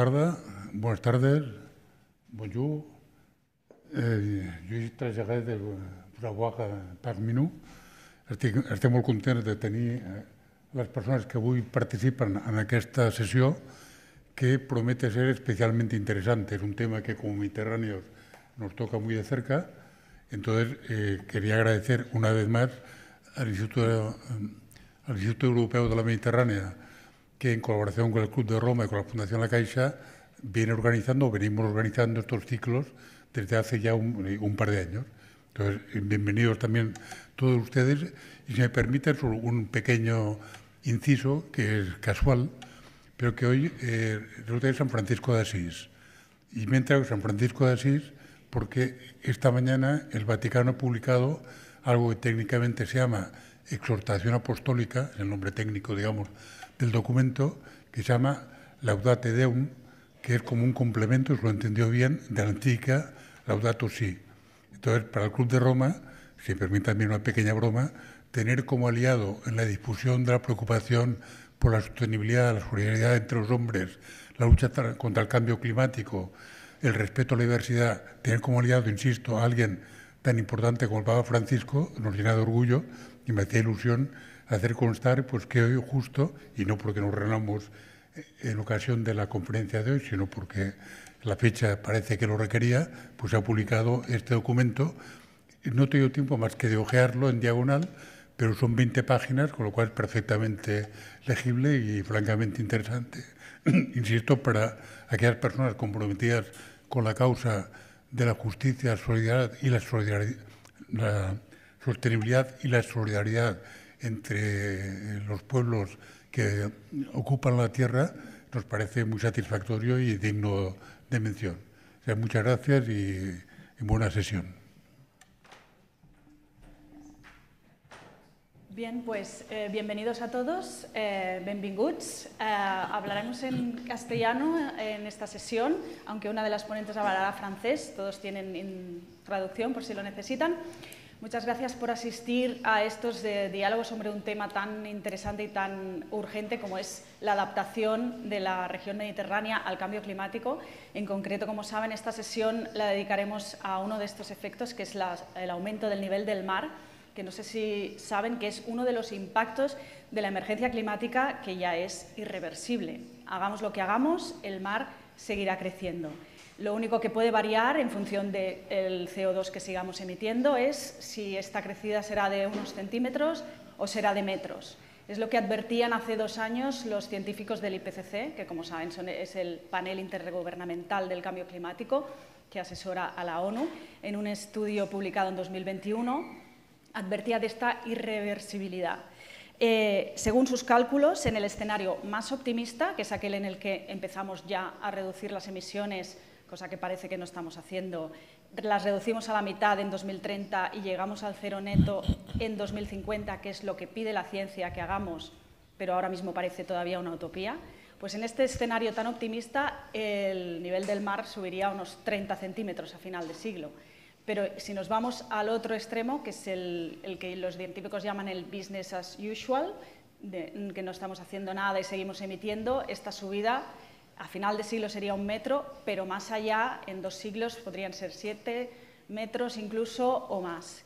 Buenas tardes, bonjour. Jo traslladé de Praguag parmi nous. Estic molt content de tenir les persones que avui participen en aquesta sessió que promete ser especialmente interesante. Es un tema que como mediterráneos nos toca muy de cerca. Entonces, quería agradecer una vez más al Instituto Europeo de la Mediterránea, que en colaboración con el Club de Roma y con la Fundación La Caixa venimos organizando estos ciclos desde hace ya un par de años. Entonces, bienvenidos también todos ustedes. Y si me permiten, un pequeño inciso que es casual, pero que hoy resulta que es San Francisco de Asís. Y me he enterado que San Francisco de Asís porque esta mañana el Vaticano ha publicado algo que técnicamente se llama Exhortación Apostólica, es el nombre técnico, digamos, del documento, que se llama Laudate Deum, que es como un complemento, si lo entendió bien, de la antigua Laudato Si. Entonces, para el Club de Roma, si me permite también una pequeña broma, tener como aliado en la difusión de la preocupación por la sostenibilidad, la solidaridad entre los hombres, la lucha contra el cambio climático, el respeto a la diversidad, tener como aliado, insisto, a alguien tan importante como el Papa Francisco, nos llena de orgullo y me hacía ilusión hacer constar pues, que hoy justo, y no porque nos reunamos en ocasión de la conferencia de hoy, sino porque la fecha parece que lo requería, pues se ha publicado este documento. No he tenido tiempo más que de ojearlo en diagonal, pero son 20 páginas, con lo cual es perfectamente legible y francamente interesante. Insisto, para aquellas personas comprometidas con la causa de la justicia, la sostenibilidad y la solidaridad entre los pueblos que ocupan la tierra, nos parece muy satisfactorio y digno de mención. O sea, muchas gracias y buena sesión. Bien, pues bienvenidos a todos, benvinguts. Hablaremos en castellano en esta sesión, aunque una de las ponentes hablará francés, todos tienen traducción por si lo necesitan. Muchas gracias por asistir a estos diálogos sobre un tema tan interesante y tan urgente como es la adaptación de la región mediterránea al cambio climático. En concreto, como saben, esta sesión la dedicaremos a uno de estos efectos, que es el aumento del nivel del mar, que no sé si saben que es uno de los impactos de la emergencia climática que ya es irreversible. Hagamos lo que hagamos, el mar seguirá creciendo. Lo único que puede variar en función del CO2 que sigamos emitiendo es si esta crecida será de unos centímetros o será de metros. Es lo que advertían hace 2 años los científicos del IPCC, que como saben es el panel intergubernamental del cambio climático que asesora a la ONU, en un estudio publicado en 2021, advertía de esta irreversibilidad. Según sus cálculos, en el escenario más optimista, que es aquel en el que empezamos ya a reducir las emisiones, cosa que parece que no estamos haciendo, las reducimos a la mitad en 2030 y llegamos al cero neto en 2050, que es lo que pide la ciencia que hagamos, pero ahora mismo parece todavía una utopía, pues en este escenario tan optimista el nivel del mar subiría a unos 30 centímetros a final de siglo. Pero si nos vamos al otro extremo, que es el que los científicos llaman el business as usual, que no estamos haciendo nada y seguimos emitiendo, esta subida a final de siglo sería 1 metro, pero más allá, en 2 siglos, podrían ser 7 metros incluso o más.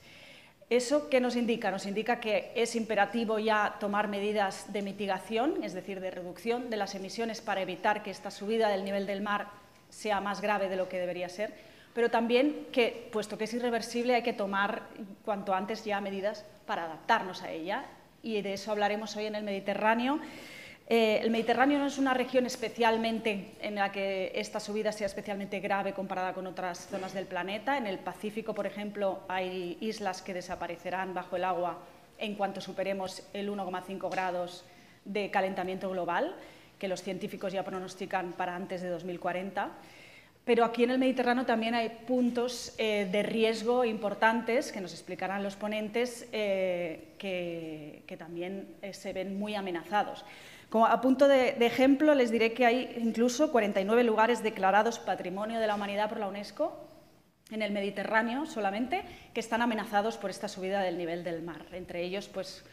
¿Eso qué nos indica? Nos indica que es imperativo ya tomar medidas de mitigación, es decir, de reducción de las emisiones para evitar que esta subida del nivel del mar sea más grave de lo que debería ser, pero también que, puesto que es irreversible, hay que tomar cuanto antes ya medidas para adaptarnos a ella, y de eso hablaremos hoy en el Mediterráneo. El Mediterráneo no es una región especialmente en la que esta subida sea especialmente grave comparada con otras zonas del planeta. En el Pacífico, por ejemplo, hay islas que desaparecerán bajo el agua en cuanto superemos el 1,5 grados de calentamiento global, que los científicos ya pronostican para antes de 2040. Pero aquí en el Mediterráneo también hay puntos de riesgo importantes, que nos explicarán los ponentes, que también se ven muy amenazados. Como a punto de ejemplo, les diré que hay incluso 49 lugares declarados Patrimonio de la Humanidad por la UNESCO, en el Mediterráneo solamente, que están amenazados por esta subida del nivel del mar. Entre ellos, pues,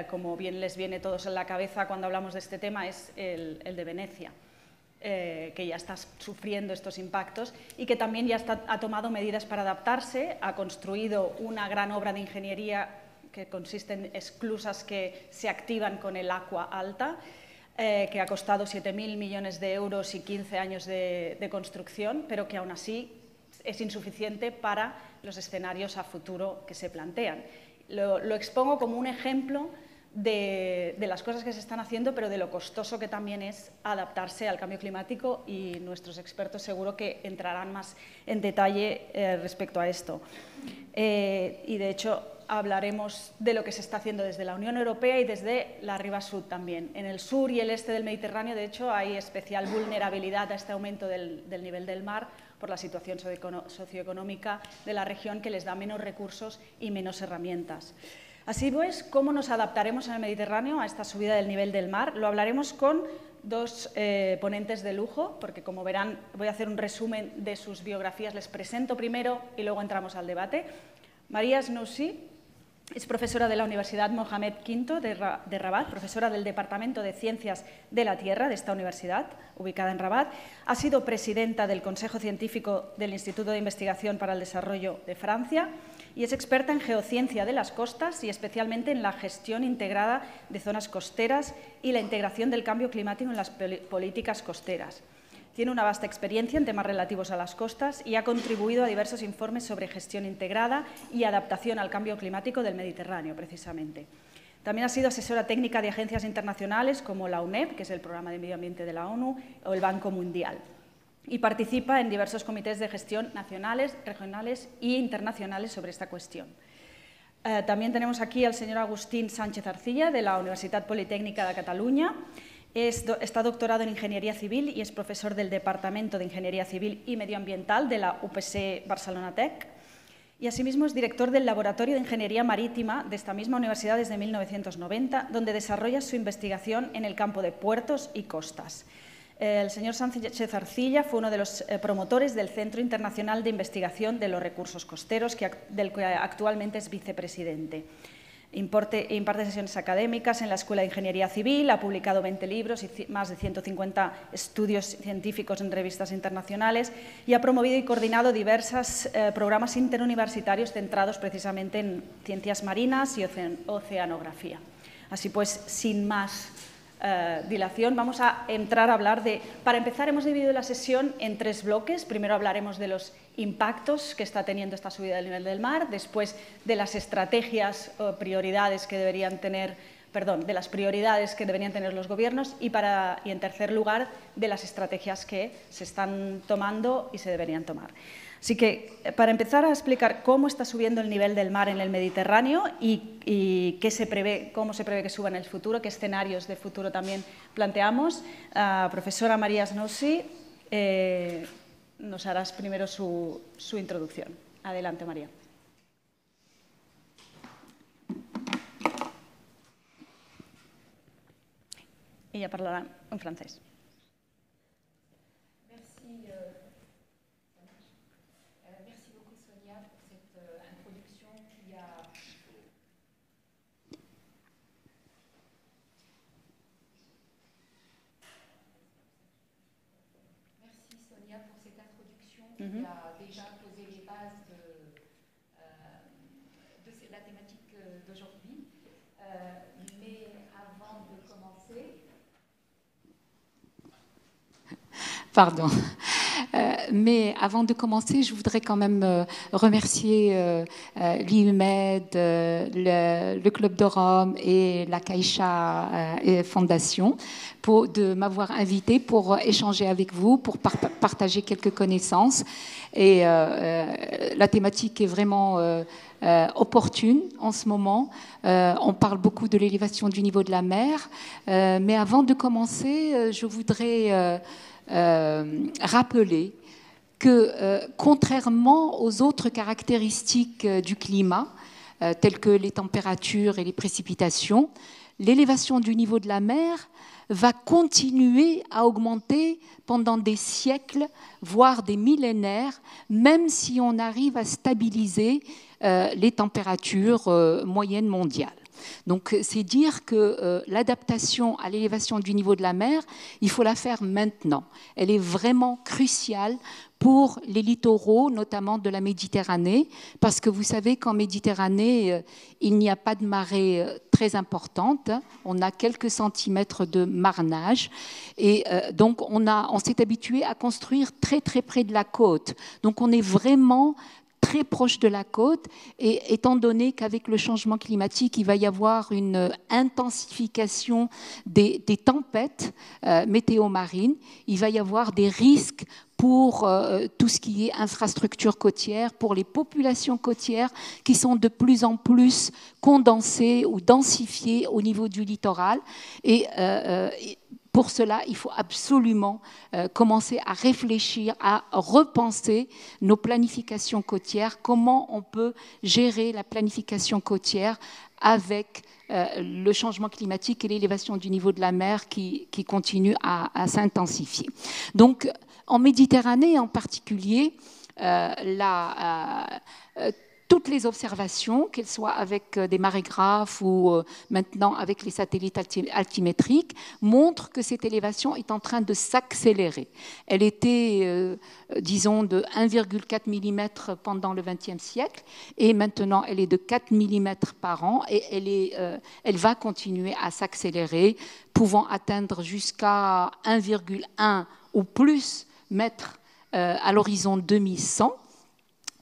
como bien les viene todos en la cabeza cuando hablamos de este tema, es el de Venecia. que ya está sufriendo estos impactos y que también ya ha tomado medidas para adaptarse, ha construido una gran obra de ingeniería que consiste en esclusas que se activan con el agua alta, que ha costado 7.000 millones de euros y 15 años de construcción, pero que aún así es insuficiente para los escenarios a futuro que se plantean. Lo expongo como un ejemplo de las cosas que se están haciendo, pero de lo costoso que también es adaptarse al cambio climático, y nuestros expertos seguro que entrarán más en detalle respecto a esto. Y de hecho hablaremos de lo que se está haciendo desde la Unión Europea y desde la Riva Sud también. En el sur y el este del Mediterráneo, de hecho, hay especial vulnerabilidad a este aumento del nivel del mar por la situación socioeconómica de la región, que les da menos recursos y menos herramientas. Así pues, ¿cómo nos adaptaremos en el Mediterráneo a esta subida del nivel del mar? Lo hablaremos con dos ponentes de lujo, porque como verán voy a hacer un resumen de sus biografías. Les presento primero y luego entramos al debate. María Snoussi es profesora de la Universidad Mohamed V de Rabat, profesora del Departamento de Ciencias de la Tierra de esta universidad, ubicada en Rabat. Ha sido presidenta del Consejo Científico del Instituto de Investigación para el Desarrollo de Francia y es experta en geociencia de las costas y especialmente en la gestión integrada de zonas costeras y la integración del cambio climático en las políticas costeras. Tiene una vasta experiencia en temas relativos a las costas y ha contribuido a diversos informes sobre gestión integrada y adaptación al cambio climático del Mediterráneo, precisamente. También ha sido asesora técnica de agencias internacionales como la UNEP, que es el Programa de Medio Ambiente de la ONU, o el Banco Mundial. Y participa en diversos comités de gestión nacionales, regionales e internacionales sobre esta cuestión. También tenemos aquí al señor Agustín Sánchez Arcilla, de la Universitat Politécnica de Cataluña. Está doctorado en Ingeniería Civil y es profesor del Departamento de Ingeniería Civil y Medioambiental de la UPC Barcelona Tech. Y asimismo es director del Laboratorio de Ingeniería Marítima de esta misma universidad desde 1990, donde desarrolla su investigación en el campo de puertos y costas. El señor Sánchez Arcilla fue uno de los promotores del Centro Internacional de Investigación de los Recursos Costeros, del que actualmente es vicepresidente. Imparte sesiones académicas en la Escuela de Ingeniería Civil, ha publicado 20 libros y más de 150 estudios científicos en revistas internacionales y ha promovido y coordinado diversos programas interuniversitarios centrados precisamente en ciencias marinas y oceanografía. Así pues, sin más dilación, vamos a entrar a hablar de... Para empezar, hemos dividido la sesión en 3 bloques. Primero hablaremos de los impactos que está teniendo esta subida del nivel del mar, después de las estrategias o prioridades que deberían tener, de las prioridades que deberían tener los gobiernos y en tercer lugar, de las estrategias que se están tomando y se deberían tomar. Así que, para empezar a explicar cómo está subiendo el nivel del mar en el Mediterráneo y cómo se prevé que suba en el futuro, qué escenarios de futuro también planteamos, profesora María Snoussi, nos harás primero su introducción. Adelante, María. Ella parlarà en francès. qui a déjà posé les bases de la thématique d'aujourd'hui. Mais avant de commencer... Pardon. Mais avant de commencer, je voudrais quand même remercier l'IUMED, le Club de Rome et la Caixa Fondation de m'avoir invité pour échanger avec vous, pour partager quelques connaissances. Et la thématique est vraiment opportune en ce moment. On parle beaucoup de l'élévation du niveau de la mer. Mais avant de commencer, je voudrais rappeler que contrairement aux autres caractéristiques du climat, telles que les températures et les précipitations, l'élévation du niveau de la mer va continuer à augmenter pendant des siècles, voire des millénaires, même si on arrive à stabiliser les températures moyennes mondiales. Donc c'est dire que l'adaptation à l'élévation du niveau de la mer, il faut la faire maintenant. Elle est vraiment cruciale pour les littoraux, notamment de la Méditerranée, parce que vous savez qu'en Méditerranée, il n'y a pas de marée très importante, on a quelques centimètres de marnage, et donc on s'est habitué à construire très très près de la côte. Donc on est vraiment très proche de la côte, et étant donné qu'avec le changement climatique, il va y avoir une intensification des tempêtes météo-marines, il va y avoir des risques pour tout ce qui est infrastructure côtière, pour les populations côtières qui sont de plus en plus condensées ou densifiées au niveau du littoral. Et pour cela, il faut absolument commencer à réfléchir, à repenser nos planifications côtières, comment on peut gérer la planification côtière avec le changement climatique et l'élévation du niveau de la mer qui continue à s'intensifier. Donc, en Méditerranée en particulier, toutes les observations, qu'elles soient avec des marégraphes ou maintenant avec les satellites altimétriques, montrent que cette élévation est en train de s'accélérer. Elle était, disons, de 1,4 mm pendant le XXe siècle et maintenant elle est de 4 mm par an et elle va continuer à s'accélérer, pouvant atteindre jusqu'à 1,1 ou plus mètres à l'horizon 2100.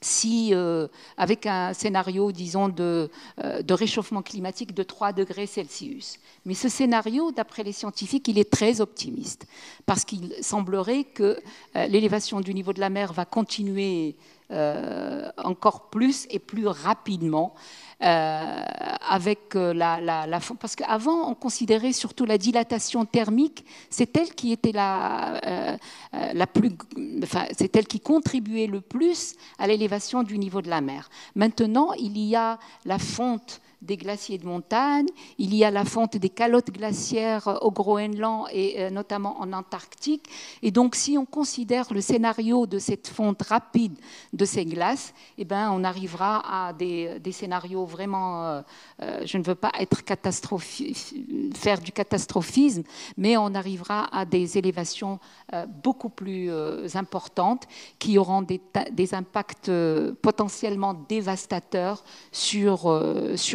Si, avec un scénario, disons, de réchauffement climatique de 3 degrés Celsius. Mais ce scénario, d'après les scientifiques, il est très optimiste, parce qu'il semblerait que l'élévation du niveau de la mer va continuer encore plus et plus rapidement, avec parce qu'avant, on considérait surtout la dilatation thermique, c'est elle qui était c'est elle qui contribuait le plus à l'élévation du niveau de la mer. Maintenant, il y a la fonte des glaciers de montagne, il y a la fonte des calottes glaciaires au Groenland et notamment en Antarctique. Et donc, si on considère le scénario de cette fonte rapide de ces glaces, eh ben, on arrivera à des scénarios vraiment, je ne veux pas faire du catastrophisme, mais on arrivera à des élévations beaucoup plus importantes qui auront des impacts potentiellement dévastateurs sur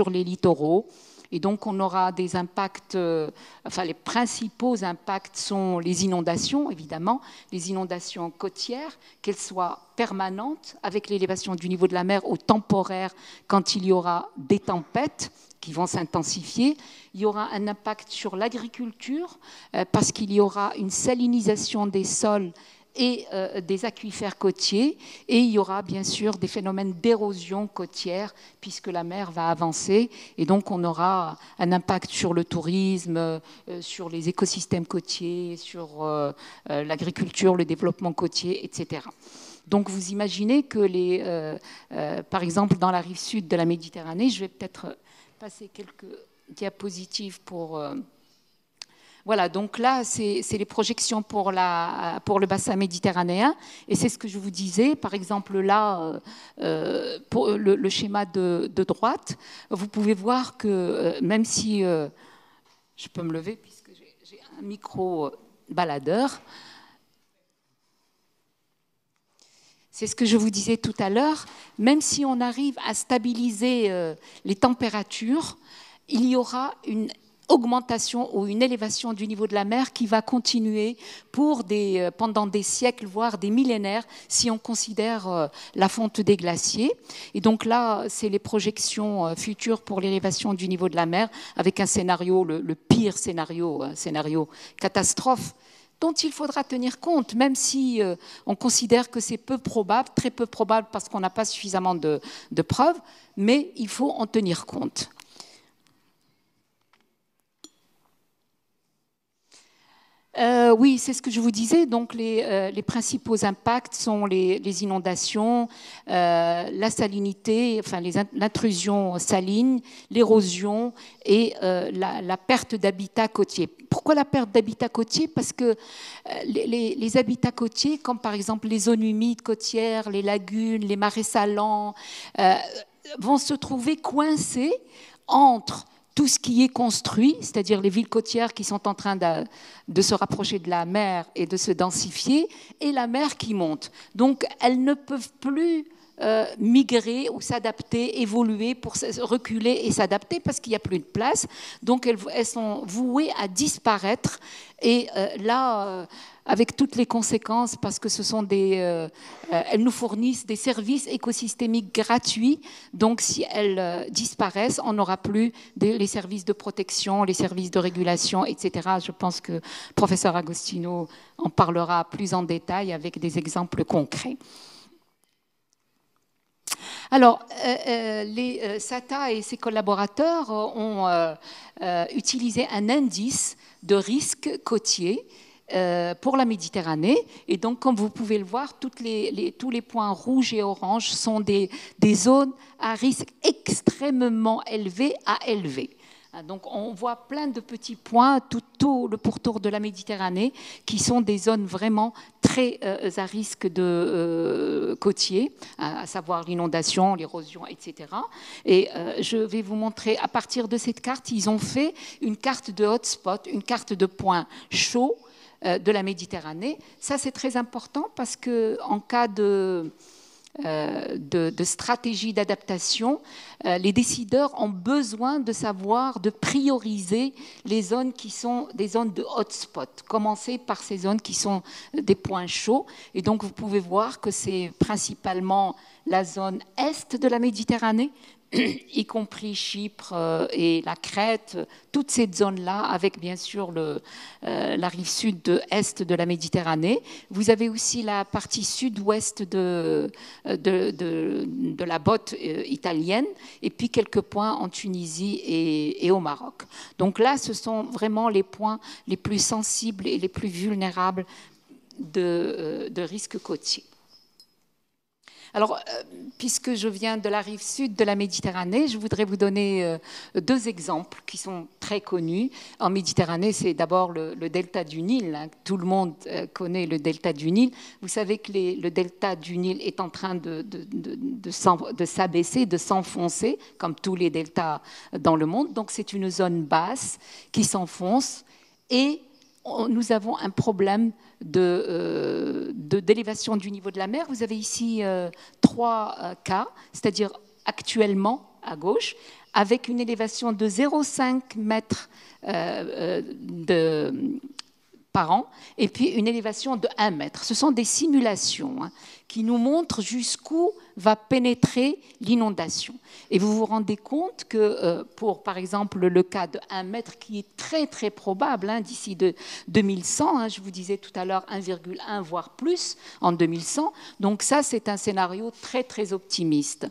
les littoraux. Et donc, on aura des impacts, les principaux impacts sont les inondations, évidemment, les inondations côtières, qu'elles soient permanentes avec l'élévation du niveau de la mer ou temporaires quand il y aura des tempêtes qui vont s'intensifier. Il y aura un impact sur l'agriculture parce qu'il y aura une salinisation des sols et des aquifères côtiers, et il y aura bien sûr des phénomènes d'érosion côtière puisque la mer va avancer, et donc on aura un impact sur le tourisme, sur les écosystèmes côtiers, sur l'agriculture, le développement côtier, etc. Donc vous imaginez que par exemple dans la rive sud de la Méditerranée, je vais peut-être passer quelques diapositives pour... Voilà, donc là, c'est les projections pour le bassin méditerranéen. Et c'est ce que je vous disais. Par exemple, là, pour le schéma de droite, vous pouvez voir que même si... je peux me lever puisque j'ai un micro baladeur. C'est ce que je vous disais tout à l'heure. Même si on arrive à stabiliser les températures, il y aura une augmentation ou une élévation du niveau de la mer qui va continuer pendant des siècles, voire des millénaires, si on considère la fonte des glaciers. Et donc là, c'est les projections futures pour l'élévation du niveau de la mer, avec un scénario, le pire scénario, un scénario catastrophe, dont il faudra tenir compte, même si on considère que c'est peu probable, très peu probable parce qu'on n'a pas suffisamment de preuves, mais il faut en tenir compte. Oui, c'est ce que je vous disais. Donc, les principaux impacts sont les inondations, la salinité, enfin l'intrusion saline, l'érosion et la perte d'habitat côtier. Pourquoi la perte d'habitat côtier? Parce que les habitats côtiers, comme par exemple les zones humides côtières, les lagunes, les marais salants, vont se trouver coincés entre tout ce qui est construit, c'est-à-dire les villes côtières qui sont en train de se rapprocher de la mer et de se densifier, et la mer qui monte. Donc, elles ne peuvent plus migrer ou s'adapter, évoluer pour reculer et s'adapter parce qu'il n'y a plus de place. Donc, elles sont vouées à disparaître. Et là, avec toutes les conséquences, parce que ce sont elles nous fournissent des services écosystémiques gratuits. Donc, si elles disparaissent, on n'aura plus les services de protection, les services de régulation, etc. Je pense que le professeur Agostino en parlera plus en détail avec des exemples concrets. Alors, Sata et ses collaborateurs ont utilisé un indice de risque côtier pour la Méditerranée. Et donc, comme vous pouvez le voir, tous les points rouges et oranges sont des zones à risque extrêmement élevé à élevé. Donc, on voit plein de petits points tout le pourtour de la Méditerranée qui sont des zones vraiment très à risque de côtier, à savoir l'inondation, l'érosion, etc. Et je vais vous montrer, à partir de cette carte, ils ont fait une carte de hotspot, une carte de points chauds de la Méditerranée. Ça, c'est très important parce qu'en cas de stratégie d'adaptation, les décideurs ont besoin de savoir, de prioriser les zones qui sont des zones de hotspot. Commencer par ces zones qui sont des points chauds. Et donc, vous pouvez voir que c'est principalement la zone est de la Méditerranée, y compris Chypre et la Crète, toute cette zone-là, avec bien sûr la rive sud-est de la Méditerranée. Vous avez aussi la partie sud-ouest de la botte italienne, et puis quelques points en Tunisie et au Maroc. Donc là, ce sont vraiment les points les plus sensibles et les plus vulnérables de risque côtier. Alors, puisque je viens de la rive sud de la Méditerranée, je voudrais vous donner deux exemples qui sont très connus. En Méditerranée, c'est d'abord le delta du Nil. Hein. Tout le monde connaît le delta du Nil. Vous savez que le delta du Nil est en train de s'abaisser, de s'enfoncer, comme tous les deltas dans le monde. Donc, c'est une zone basse qui s'enfonce et nous avons un problème d'élévation du niveau de la mer. Vous avez ici 3 cas, c'est-à-dire actuellement à gauche, avec une élévation de 0,5 mètres par an, et puis une élévation de 1 mètre. Ce sont des simulations qui nous montrent jusqu'où va pénétrer l'inondation. Et vous vous rendez compte que pour, par exemple, le cas de 1 mètre, qui est très, très probable d'ici 2100, je vous disais tout à l'heure 1,1 voire plus en 2100, donc ça, c'est un scénario très, très optimiste.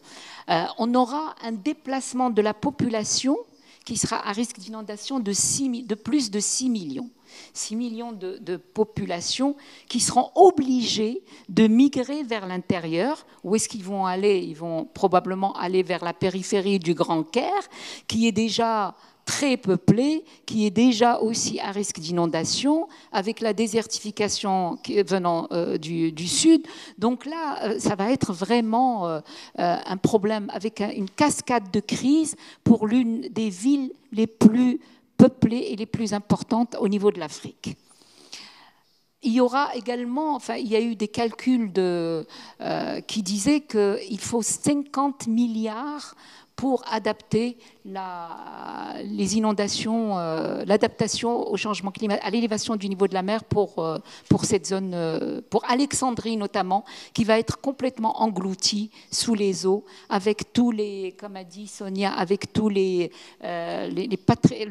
On aura un déplacement de la population qui sera à risque d'inondation de plus de 6 millions. 6 millions de populations qui seront obligées de migrer vers l'intérieur. Où est-ce qu'ils vont aller? Ils vont probablement aller vers la périphérie du Grand Caire, qui est déjà très peuplée, qui est déjà aussi à risque d'inondation, avec la désertification venant du sud. Donc là, ça va être vraiment un problème avec une cascade de crises pour l'une des villes les plus peuplées et les plus importantes au niveau de l'Afrique. Il y aura également, il y a eu des calculs qui disaient qu'il faut 50 milliards pour adapter les inondations, l'adaptation au changement climatique, à l'élévation du niveau de la mer pour cette zone, pour Alexandrie notamment, qui va être complètement engloutie sous les eaux, avec tous les, comme a dit Sonia, avec tous le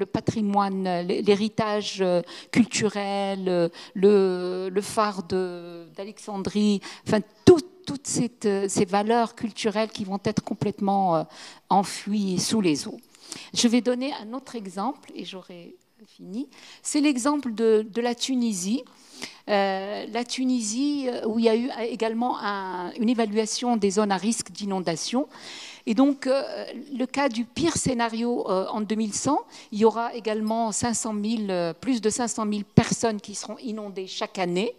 patrimoine, l'héritage culturel, le phare d'Alexandrie, enfin toutes ces valeurs culturelles qui vont être complètement enfouies sous les eaux. Je vais donner un autre exemple, et j'aurai fini. C'est l'exemple de la Tunisie. La Tunisie, où il y a eu également une évaluation des zones à risque d'inondation. Et donc, le cas du pire scénario en 2100, il y aura également plus de 500 000 personnes qui seront inondées chaque année,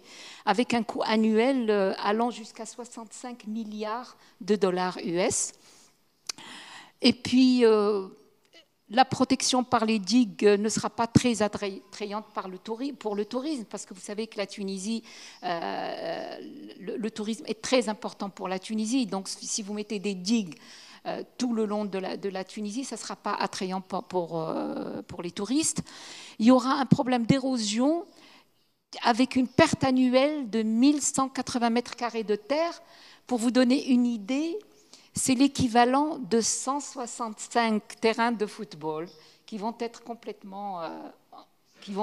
avec un coût annuel allant jusqu'à 65 milliards de dollars US. Et puis, la protection par les digues ne sera pas très attrayante pour le tourisme, parce que vous savez que la Tunisie, le tourisme est très important pour la Tunisie. Donc, si vous mettez des digues tout le long de la Tunisie, ça ne sera pas attrayant pour les touristes. Il y aura un problème d'érosion avec une perte annuelle de 1180 mètres carrés de terre. Pour vous donner une idée, c'est l'équivalent de 165 terrains de football qui vont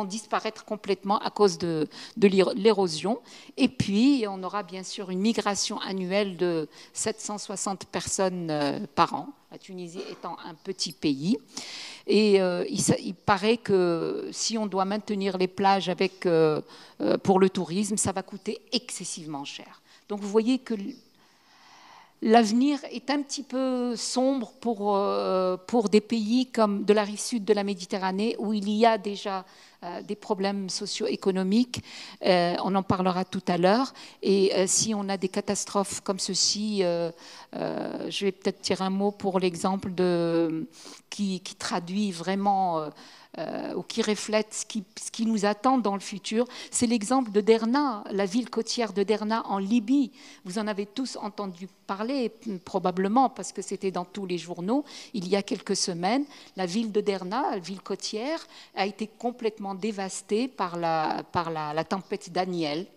disparaître complètement à cause de l'érosion. Et puis, on aura bien sûr une migration annuelle de 760 personnes par an, la Tunisie étant un petit pays. Et il paraît que si on doit maintenir les plages pour le tourisme, ça va coûter excessivement cher. Donc, vous voyez que l'avenir est un petit peu sombre pour des pays comme de la rive sud de la Méditerranée, où il y a déjà des problèmes socio-économiques. On en parlera tout à l'heure. Et si on a des catastrophes comme ceci, je vais peut-être dire un mot pour l'exemple qui traduit vraiment ou qui reflète ce qui nous attend dans le futur. C'est l'exemple de Derna, la ville côtière de Derna en Libye. Vous en avez tous entendu parler, probablement, parce que c'était dans tous les journaux. Il y a quelques semaines, la ville de Derna, la ville côtière, a été complètement dévastée par la tempête Daniel,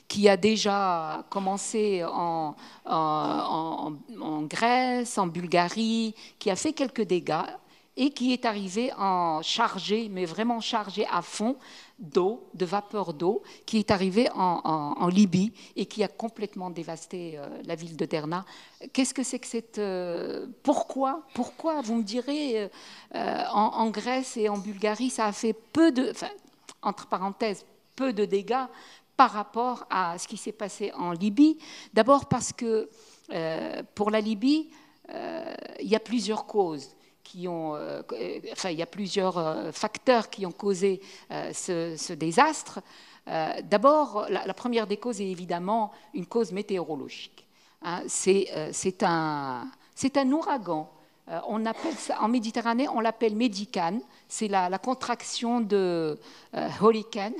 qui a déjà commencé en Grèce, en Bulgarie, qui a fait quelques dégâts, et qui est arrivé chargé, mais vraiment chargé à fond d'eau, de vapeur d'eau, qui est arrivé en Libye et qui a complètement dévasté la ville de Derna. Qu'est-ce que c'est que cette... Pourquoi, vous me direz, en Grèce et en Bulgarie, ça a fait entre parenthèses, peu de dégâts par rapport à ce qui s'est passé en Libye. D'abord parce que pour la Libye, il y a plusieurs causes. Il y a plusieurs facteurs qui ont causé ce désastre. D'abord, la première des causes est évidemment une cause météorologique. C'est un ouragan. On appelle ça, en Méditerranée, on l'appelle Médicane. C'est la contraction de hurricane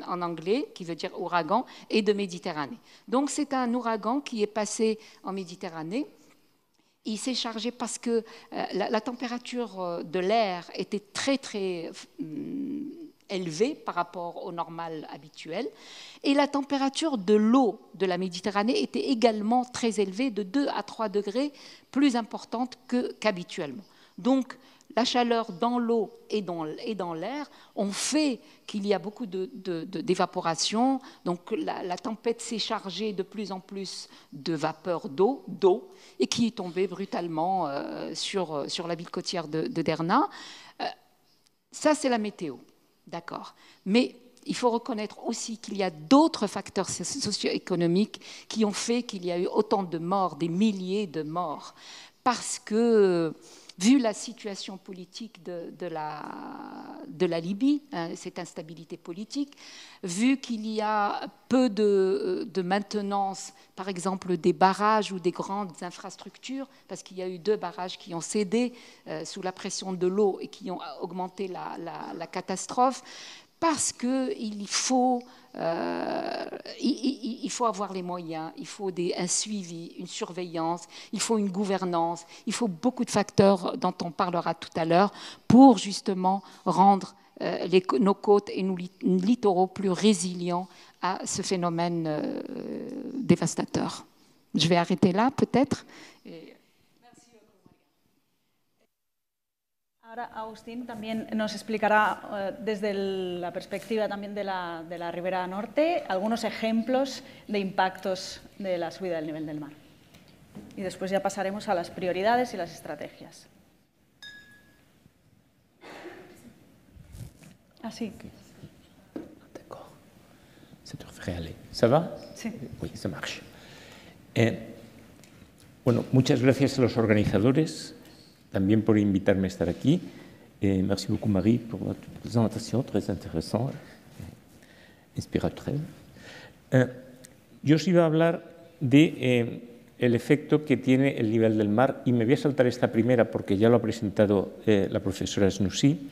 en anglais, qui veut dire ouragan, et de Méditerranée. Donc c'est un ouragan qui est passé en Méditerranée. Il s'est chargé parce que la température de l'air était très, très élevée par rapport au normal habituel. Et la température de l'eau de la Méditerranée était également très élevée, de 2 à 3 degrés, plus importante qu'habituellement. Donc, la chaleur dans l'eau et dans l'air ont fait qu'il y a beaucoup d'évaporation. Donc la tempête s'est chargée de plus en plus de vapeur d'eau, et qui est tombée brutalement sur la ville côtière de Derna. Ça, c'est la météo, d'accord. Mais il faut reconnaître aussi qu'il y a d'autres facteurs socio-économiques qui ont fait qu'il y a eu autant de morts, des milliers de morts, parce que... Vu la situation politique de la Libye, cette instabilité politique, vu qu'il y a peu de maintenance, par exemple des barrages ou des grandes infrastructures, parce qu'il y a eu 2 barrages qui ont cédé sous la pression de l'eau et qui ont augmenté la catastrophe, parce qu'il faut avoir les moyens, il faut un suivi, une surveillance, il faut une gouvernance, il faut beaucoup de facteurs dont on parlera tout à l'heure pour justement rendre nos côtes et nos littoraux plus résilients à ce phénomène dévastateur. Je vais arrêter là peut-être. Ahora Agustín también nos explicará desde la perspectiva también de la Ribera Norte algunos ejemplos de impactos de la subida del nivel del mar. Y después ya pasaremos a las prioridades y las estrategias. Ah, sí. D'accord. Ça devrait aller. ¿Ça va? Sí. Oui, ça marche. Bueno, muchas gracias a los organizadores también por invitarme a estar aquí. Merci beaucoup Marie pour votre présentation, très intéressante, inspiratrice. Yo os iba a hablar de el efecto que tiene el nivel del mar, y me voy a saltar esta primera porque ya lo ha presentado la profesora Snoussi.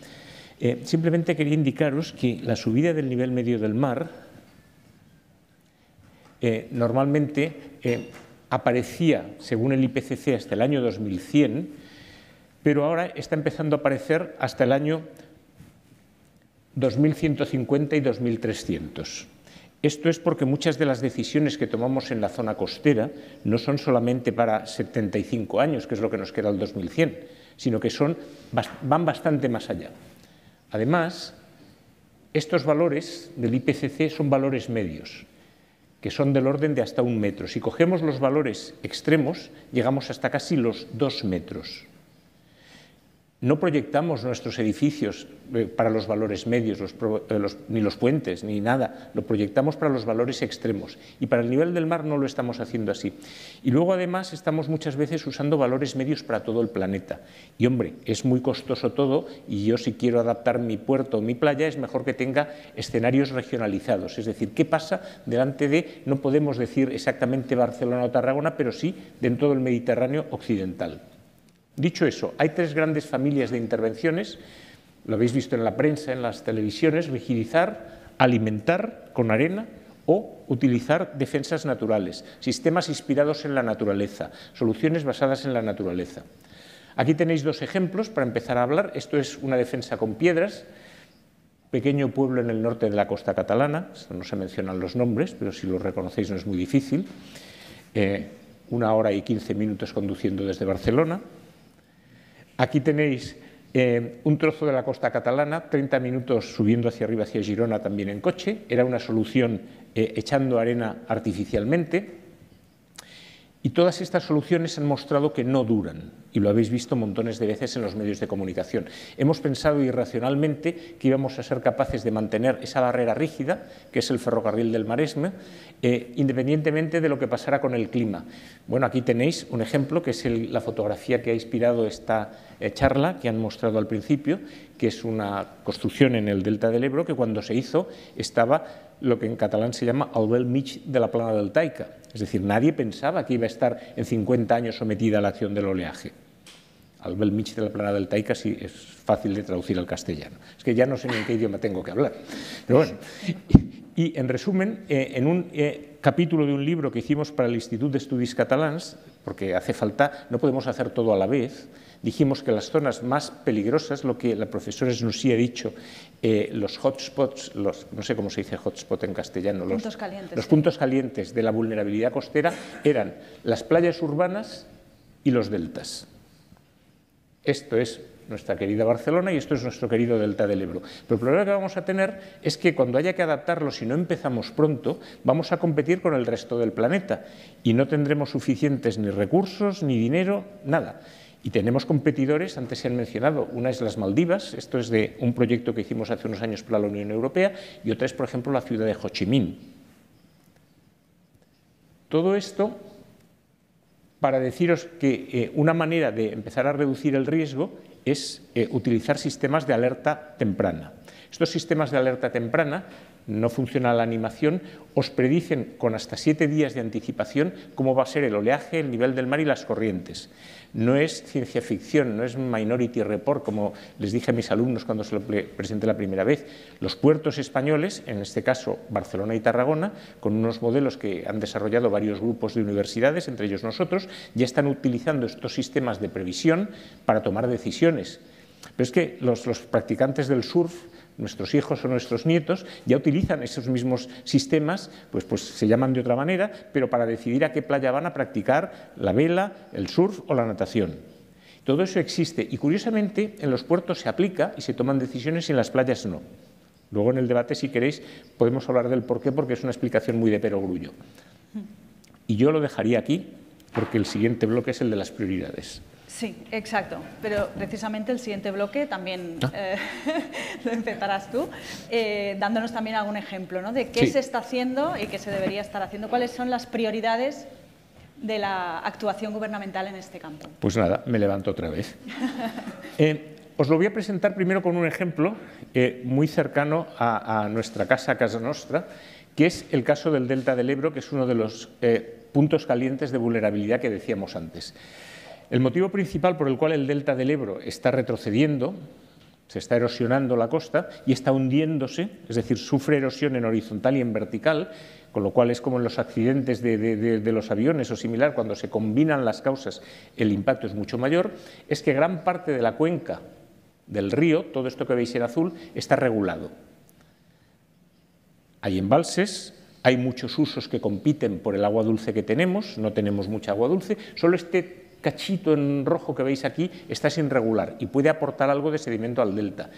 Simplemente quería indicaros que la subida del nivel medio del mar normalmente aparecía, según el IPCC, hasta el año 2100, pero ahora está empezando a aparecer hasta el año 2150 y 2300. Esto es porque muchas de las decisiones que tomamos en la zona costera no son solamente para 75 años, que es lo que nos queda al 2100, sino que van bastante más allá. Además, estos valores del IPCC son valores medios, que son del orden de hasta 1 metro. Si cogemos los valores extremos, llegamos hasta casi los 2 metros. No proyectamos nuestros edificios para los valores medios, ni los puentes, ni nada. Lo proyectamos para los valores extremos. Y para el nivel del mar no lo estamos haciendo así. Y luego, además, estamos muchas veces usando valores medios para todo el planeta. Y, hombre, es muy costoso todo, y yo, si quiero adaptar mi puerto o mi playa, es mejor que tenga escenarios regionalizados. Es decir, ¿qué pasa delante de, no podemos decir exactamente Barcelona o Tarragona, pero sí de todo el Mediterráneo occidental? Dicho eso, hay 3 grandes familias de intervenciones, lo habéis visto en la prensa, en las televisiones: rigidizar, alimentar con arena o utilizar defensas naturales, sistemas inspirados en la naturaleza, soluciones basadas en la naturaleza. Aquí tenéis 2 ejemplos para empezar a hablar. Esto es una defensa con piedras, pequeño pueblo en el norte de la costa catalana, no se mencionan los nombres, pero si los reconocéis no es muy difícil, 1 hora y 15 minutos conduciendo desde Barcelona. Aquí tenéis un trozo de la costa catalana, 30 minutos subiendo hacia arriba, hacia Girona, también en coche. Era una solución echando arena artificialmente. Y todas estas soluciones han mostrado que no duran, y lo habéis visto montones de veces en los medios de comunicación. Hemos pensado irracionalmente que íbamos a ser capaces de mantener esa barrera rígida, que es el ferrocarril del Maresme, independientemente de lo que pasara con el clima. Bueno, aquí tenéis un ejemplo, que es la fotografía que ha inspirado esta charla que han mostrado al principio, que es una construcción en el delta del Ebro que, cuando se hizo, estaba lo que en catalán se llama al bell mig de la plana deltaica. Es decir, nadie pensaba que iba a estar en 50 años sometida a la acción del oleaje. Al bell mig de la plana deltaica sí es fácil de traducir al castellano. Es que ya no sé ni en qué idioma tengo que hablar. Pero bueno, y en resumen, en un capítulo de un libro que hicimos para el Institut d'Estudis Catalans, porque hace falta, no podemos hacer todo a la vez, dijimos que las zonas más peligrosas, lo que la profesora Snoussi ha dicho, los hotspots, no sé cómo se dice hotspot en castellano, los puntos calientes de la vulnerabilidad costera eran las playas urbanas y los deltas. Esto es nuestra querida Barcelona y esto es nuestro querido delta del Ebro. Pero el problema que vamos a tener es que cuando haya que adaptarlo, si no empezamos pronto, vamos a competir con el resto del planeta y no tendremos suficientes ni recursos, ni dinero, nada. Y tenemos competidores, antes se han mencionado, una es las Maldivas, esto es de un proyecto que hicimos hace unos años para la Unión Europea, y otra es, por ejemplo, la ciudad de Ho Chi Minh. Todo esto para deciros que una manera de empezar a reducir el riesgo es utilizar sistemas de alerta temprana. Estos sistemas de alerta temprana, no funciona la animación, os predicen con hasta 7 días de anticipación cómo va a ser el oleaje, el nivel del mar y las corrientes. No es ciencia ficción, no es Minority Report, como les dije a mis alumnos cuando se lo presenté la primera vez. Los puertos españoles, en este caso Barcelona y Tarragona, con unos modelos que han desarrollado varios grupos de universidades, entre ellos nosotros, ya están utilizando estos sistemas de previsión para tomar decisiones. Pero es que los practicantes del surf, nuestros hijos o nuestros nietos, ya utilizan esos mismos sistemas, pues se llaman de otra manera, pero para decidir a qué playa van a practicar la vela, el surf o la natación. Todo eso existe y, curiosamente, en los puertos se aplica y se toman decisiones y en las playas no. Luego, en el debate, si queréis, podemos hablar del porqué, porque es una explicación muy de perogrullo. Y yo lo dejaría aquí, porque el siguiente bloque es el de las prioridades. Sí, exacto, pero precisamente el siguiente bloque también lo empezarás tú, dándonos también algún ejemplo, ¿no?, de qué se está haciendo y qué se debería estar haciendo, cuáles son las prioridades de la actuación gubernamental en este campo. Pues nada, me levanto otra vez. Os lo voy a presentar primero con un ejemplo muy cercano a nuestra casa, Casa Nostra, que es el caso del delta del Ebro, que es uno de los puntos calientes de vulnerabilidad que decíamos antes. El motivo principal por el cual el delta del Ebro está retrocediendo, se está erosionando la costa y está hundiéndose, es decir, sufre erosión en horizontal y en vertical, con lo cual es como en los accidentes de los aviones o similar, cuando se combinan las causas el impacto es mucho mayor, es que gran parte de la cuenca del río, todo esto que veis en azul, está regulado. Hay embalses, hay muchos usos que compiten por el agua dulce que tenemos, no tenemos mucha agua dulce, solo este cachito en rojo que veis aquí está sin regular y puede aportar algo de sedimento al delta.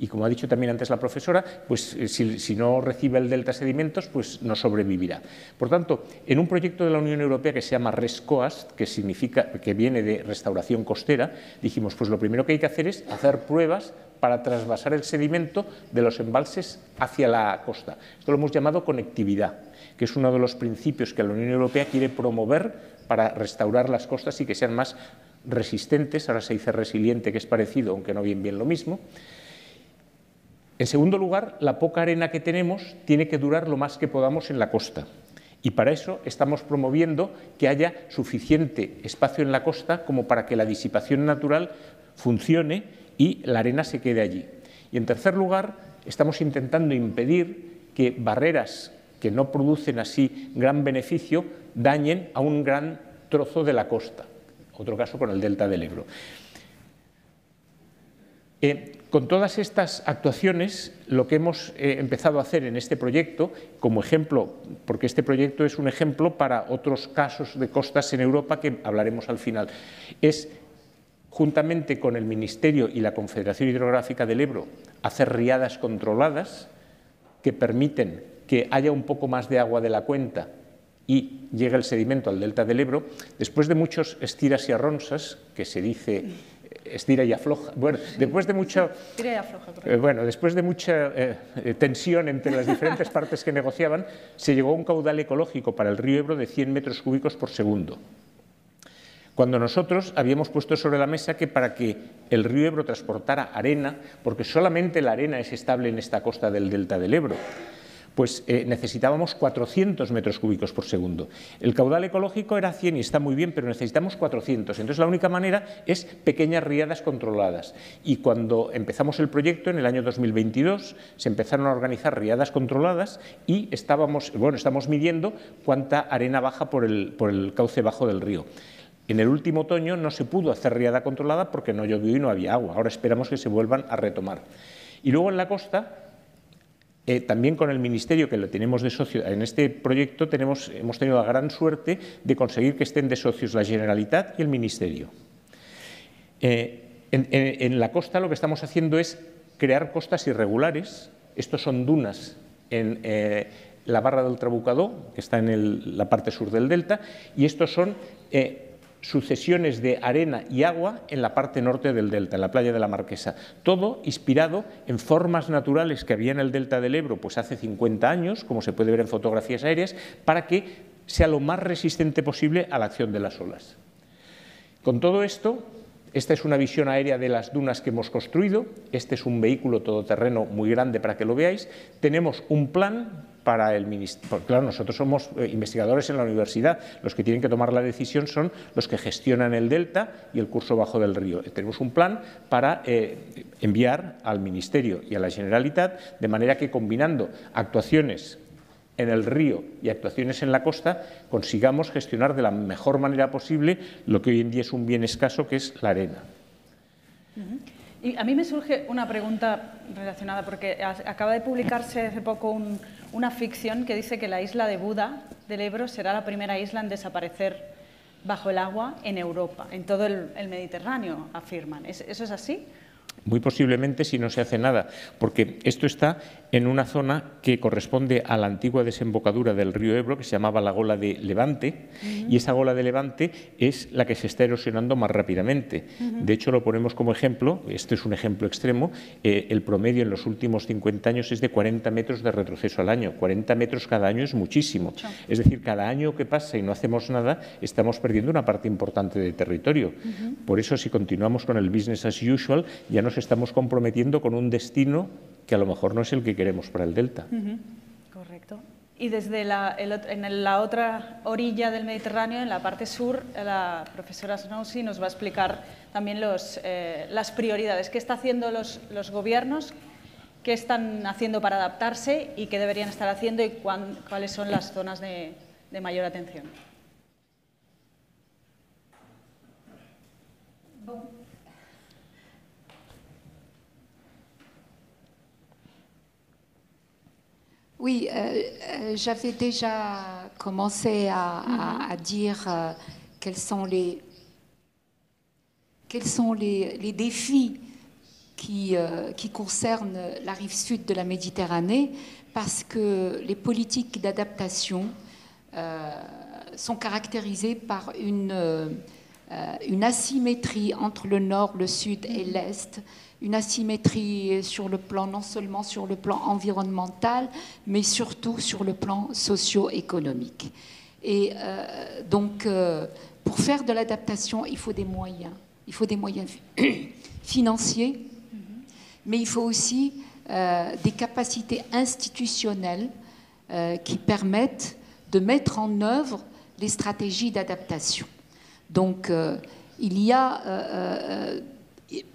Y como ha dicho también antes la profesora, pues si no recibe el delta sedimentos, pues no sobrevivirá. Por tanto, en un proyecto de la Unión Europea que se llama RESCOAST, que viene de restauración costera, dijimos, pues lo primero que hay que hacer es hacer pruebas para trasvasar el sedimento de los embalses hacia la costa. Esto lo hemos llamado conectividad, que es uno de los principios que la Unión Europea quiere promover para restaurar las costas y que sean más resistentes. Ahora se dice resiliente, que es parecido, aunque no bien lo mismo. En segundo lugar, la poca arena que tenemos tiene que durar lo más que podamos en la costa. Y para eso estamos promoviendo que haya suficiente espacio en la costa como para que la disipación natural funcione y la arena se quede allí. Y en tercer lugar, estamos intentando impedir que barreras que no producen así gran beneficio dañen a un gran trozo de la costa. Otro caso con el delta del Ebro. Con todas estas actuaciones, lo que hemos empezado a hacer en este proyecto, como ejemplo, porque este proyecto es un ejemplo para otros casos de costas en Europa que hablaremos al final, es, juntamente con el Ministerio y la Confederación Hidrográfica del Ebro, hacer riadas controladas que permiten que haya un poco más de agua de la cuenta y llegue el sedimento al delta del Ebro. Después de muchos estiras y arronsas, que se dice estira y afloja, bueno, después de mucha tensión entre las diferentes partes que negociaban, se llegó a un caudal ecológico para el río Ebro de 100 metros cúbicos por segundo. Cuando nosotros habíamos puesto sobre la mesa que para que el río Ebro transportara arena, porque solamente la arena es estable en esta costa del delta del Ebro, pues necesitábamos 400 metros cúbicos por segundo. El caudal ecológico era 100 y está muy bien, pero necesitamos 400. Entonces la única manera es pequeñas riadas controladas. Y cuando empezamos el proyecto, en el año 2022, se empezaron a organizar riadas controladas y estamos midiendo cuánta arena baja por el cauce bajo del río. En el último otoño no se pudo hacer riada controlada porque no llovió y no había agua. Ahora esperamos que se vuelvan a retomar. Y luego en la costa, también con el Ministerio, que lo tenemos de socio, en este proyecto hemos tenido la gran suerte de conseguir que estén de socios la Generalitat y el Ministerio. En la costa lo que estamos haciendo es crear costas irregulares. Estos son dunas en la Barra del Trabucador, que está en la parte sur del delta, y estos son sucesiones de arena y agua en la parte norte del delta, en la playa de la Marquesa. Todo inspirado en formas naturales que había en el delta del Ebro pues hace 50 años, como se puede ver en fotografías aéreas, para que sea lo más resistente posible a la acción de las olas. Con todo esto, esta es una visión aérea de las dunas que hemos construido. Este es un vehículo todoterreno muy grande para que lo veáis. Tenemos un plan para el Ministerio, porque claro, nosotros somos investigadores en la universidad, los que tienen que tomar la decisión son los que gestionan el delta y el curso bajo del río. Tenemos un plan para enviar al Ministerio y a la Generalitat, de manera que combinando actuaciones en el río y actuaciones en la costa, consigamos gestionar de la mejor manera posible lo que hoy en día es un bien escaso, que es la arena. Y a mí me surge una pregunta relacionada, porque acaba de publicarse hace poco una ficción que dice que la isla de Buda del Ebro será la primera isla en desaparecer bajo el agua en Europa, en todo el Mediterráneo, afirman. ¿Eso es así? Muy posiblemente si no se hace nada, porque esto está en una zona que corresponde a la antigua desembocadura del río Ebro, que se llamaba la Gola de Levante, y esa Gola de Levante es la que se está erosionando más rápidamente. De hecho, lo ponemos como ejemplo, este es un ejemplo extremo, el promedio en los últimos 50 años es de 40 metros de retroceso al año. 40 metros cada año es muchísimo. Es decir, cada año que pasa y no hacemos nada, estamos perdiendo una parte importante de territorio. Por eso, si continuamos con el business as usual, ya nos estamos comprometiendo con un destino que a lo mejor no es el que queremos para el delta. Correcto. Y desde en la otra orilla del Mediterráneo, en la parte sur, la profesora Snousy nos va a explicar también las prioridades. ¿Qué están haciendo los gobiernos? ¿Qué están haciendo para adaptarse y qué deberían estar haciendo y cuáles son las zonas de mayor atención? Oui, j'avais déjà commencé à dire quels sont les défis qui concernent la rive sud de la Méditerranée, parce que les politiques d'adaptation sont caractérisées par une asymétrie entre le nord, le sud et l'est, une asymétrie sur le plan, non seulement sur le plan environnemental, mais surtout sur le plan socio-économique. Et donc, pour faire de l'adaptation, il faut des moyens. Il faut des moyens financiers, mais il faut aussi des capacités institutionnelles qui permettent de mettre en œuvre les stratégies d'adaptation. Donc, il y a,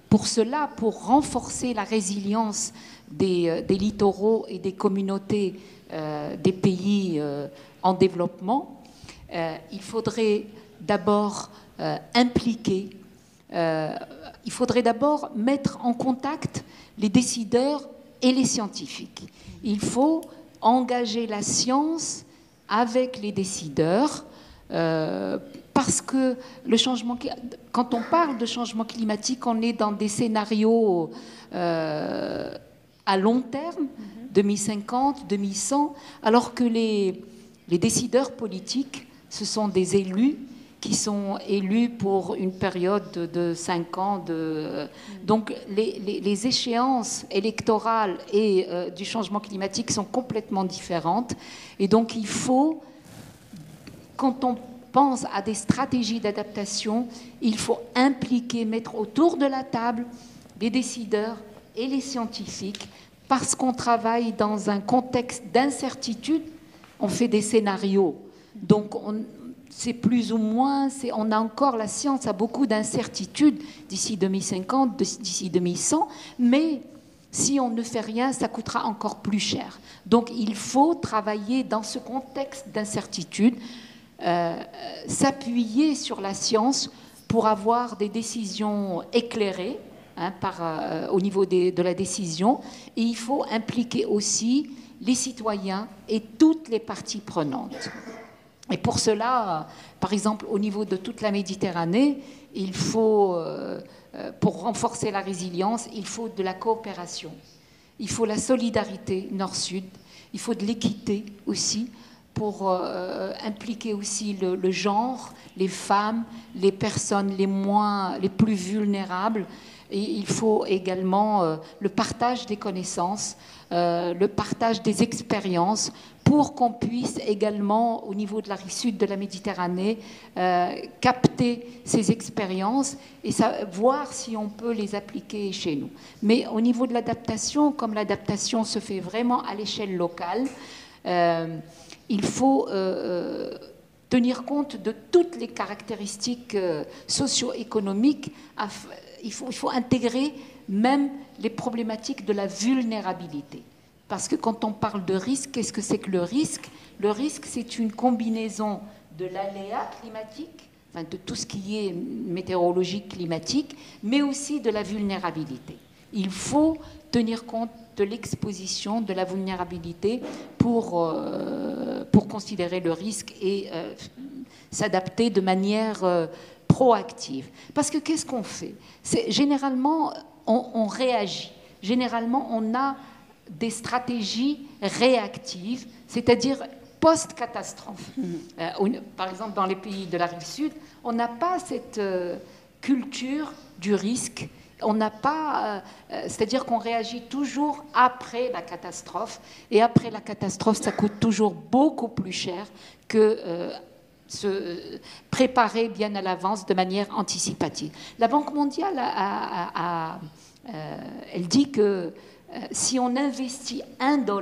pour cela, pour renforcer la résilience des littoraux et des communautés des pays en développement, il faudrait d'abord impliquer, il faudrait d'abord mettre en contact les décideurs et les scientifiques. Il faut engager la science avec les décideurs, parce que quand on parle de changement climatique, on est dans des scénarios à long terme, 2050, 2100, alors que les décideurs politiques, ce sont des élus qui sont élus pour une période de 5 ans. Donc les échéances électorales et du changement climatique sont complètement différentes. Et donc il faut, quand on pense à des stratégies d'adaptation, il faut impliquer, mettre autour de la table les décideurs et les scientifiques, parce qu'on travaille dans un contexte d'incertitude, on fait des scénarios. Donc c'est plus ou moins, on a encore, la science a beaucoup d'incertitudes d'ici 2050, d'ici 2100, mais si on ne fait rien, ça coûtera encore plus cher. Donc il faut travailler dans ce contexte d'incertitude, s'appuyer sur la science pour avoir des décisions éclairées au niveau de la décision. Et il faut impliquer aussi les citoyens et toutes les parties prenantes. Et pour cela, par exemple, au niveau de toute la Méditerranée, il faut, pour renforcer la résilience, il faut de la coopération. Il faut la solidarité nord-sud. Il faut de l'équité aussi, pour impliquer aussi le genre, les femmes, les personnes les plus vulnérables. Et il faut également le partage des connaissances, le partage des expériences, pour qu'on puisse également, au niveau de la rive sud de la Méditerranée, capter ces expériences et voir si on peut les appliquer chez nous. Mais au niveau de l'adaptation, comme l'adaptation se fait vraiment à l'échelle locale, il faut tenir compte de toutes les caractéristiques socio-économiques. Il faut intégrer même les problématiques de la vulnérabilité. Parce que quand on parle de risque, qu'est-ce que c'est que le risque? Le risque, c'est une combinaison de l'aléa climatique, enfin de tout ce qui est météorologique, climatique, mais aussi de la vulnérabilité. Il faut tenir compte de l'exposition, de la vulnérabilité pour considérer le risque et s'adapter de manière proactive. Parce que qu'est-ce qu'on fait? Généralement, on réagit. Généralement, on a des stratégies réactives, c'est-à-dire post-catastrophe. Par exemple, dans les pays de la rive sud, on n'a pas cette culture du risque. On n'a pas, c'est-à-dire qu'on réagit toujours après la catastrophe. Et après la catastrophe, ça coûte toujours beaucoup plus cher que se préparer bien à l'avance de manière anticipative. La Banque mondiale elle dit que si on investit $1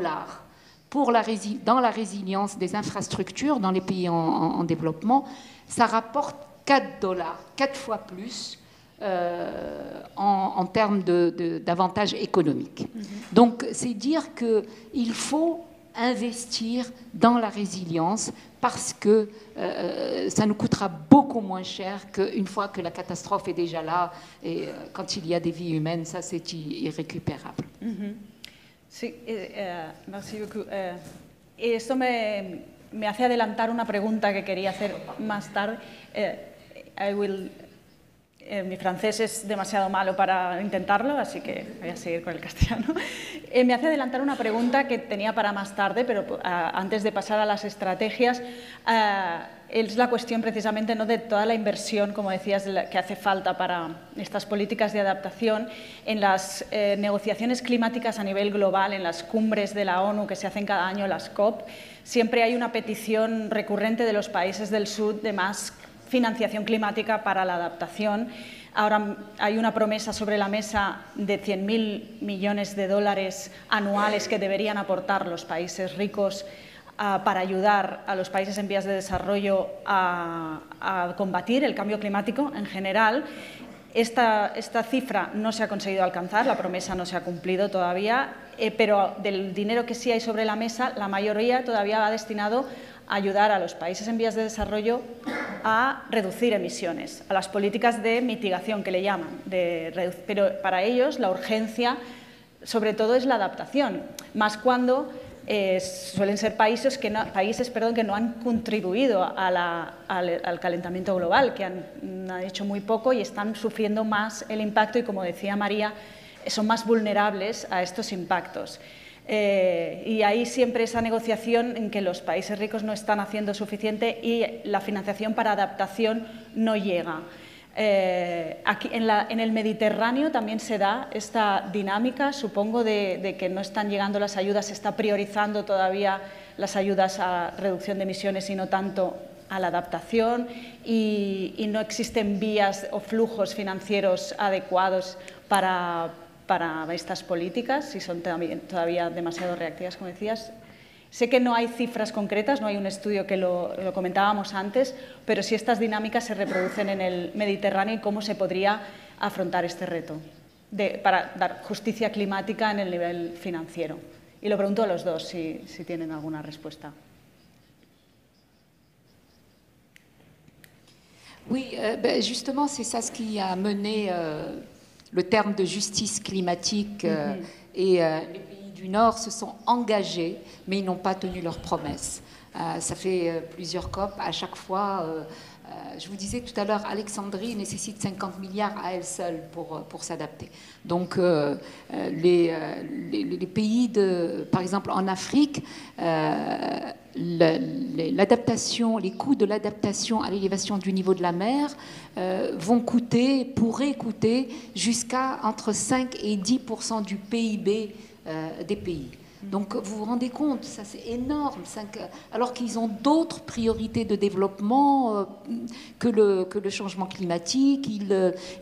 dans la résilience des infrastructures dans les pays en développement, ça rapporte $4, 4 fois plus en termes d'avantages économiques. Donc, c'est dire qu'il faut investir dans la résilience parce que ça nous coûtera beaucoup moins cher qu'une fois que la catastrophe est déjà là. Et quand il y a des vies humaines, ça, c'est irrécupérable. Sí, merci beaucoup. Esto me hace adelantar una pregunta que quería hacer más tarde. Mi francés es demasiado malo para intentarlo, así que voy a seguir con el castellano. Me hace adelantar una pregunta que tenía para más tarde, pero antes de pasar a las estrategias, es la cuestión precisamente, ¿no?, de toda la inversión, como decías, que hace falta para estas políticas de adaptación. En las negociaciones climáticas a nivel global, en las cumbres de la ONU que se hacen cada año, las COP, siempre hay una petición recurrente de los países del sur de más financiación climática para la adaptación. Ahora hay una promesa sobre la mesa de 100.000 millones de dólares anuales que deberían aportar los países ricos para ayudar a los países en vías de desarrollo a combatir el cambio climático en general. Esta cifra no se ha conseguido alcanzar, la promesa no se ha cumplido todavía, pero del dinero que sí hay sobre la mesa, la mayoría todavía va destinado a ayudar a los países en vías de desarrollo a reducir emisiones, a las políticas de mitigación que le llaman. Pero para ellos la urgencia, sobre todo, es la adaptación, más cuando suelen ser países que no han contribuido al calentamiento global, que han hecho muy poco y están sufriendo más el impacto y, como decía María, son más vulnerables a estos impactos. Y hay siempre esa negociación en que los países ricos no están haciendo suficiente y la financiación para adaptación no llega. Aquí en el Mediterráneo también se da esta dinámica, supongo, de que no están llegando las ayudas, se está priorizando todavía las ayudas a reducción de emisiones y no tanto a la adaptación, y no existen vías o flujos financieros adecuados para estas políticas, si son todavía demasiado reactivas, como decías. Sé que no hay cifras concretas, no hay un estudio que lo comentábamos antes, pero sí estas dinámicas se reproducen en el Mediterráneo y cómo se podría afrontar este reto para dar justicia climática en el nivel financiero. Y lo pregunto a los dos si tienen alguna respuesta. Oui, justement, c'est ça ce qui a mené le terme de justice climatique et les pays du Nord se sont engagés, mais ils n'ont pas tenu leurs promesses. Ça fait plusieurs COP. À chaque fois, je vous disais tout à l'heure, Alexandrie nécessite 50 milliards à elle seule pour s'adapter. Donc, les pays, par exemple en Afrique, l'adaptation, les coûts de l'adaptation à l'élévation du niveau de la mer pourraient coûter jusqu'à entre 5 et 10% du PIB des pays. Donc vous vous rendez compte, ça c'est énorme, alors qu'ils ont d'autres priorités de développement que le changement climatique,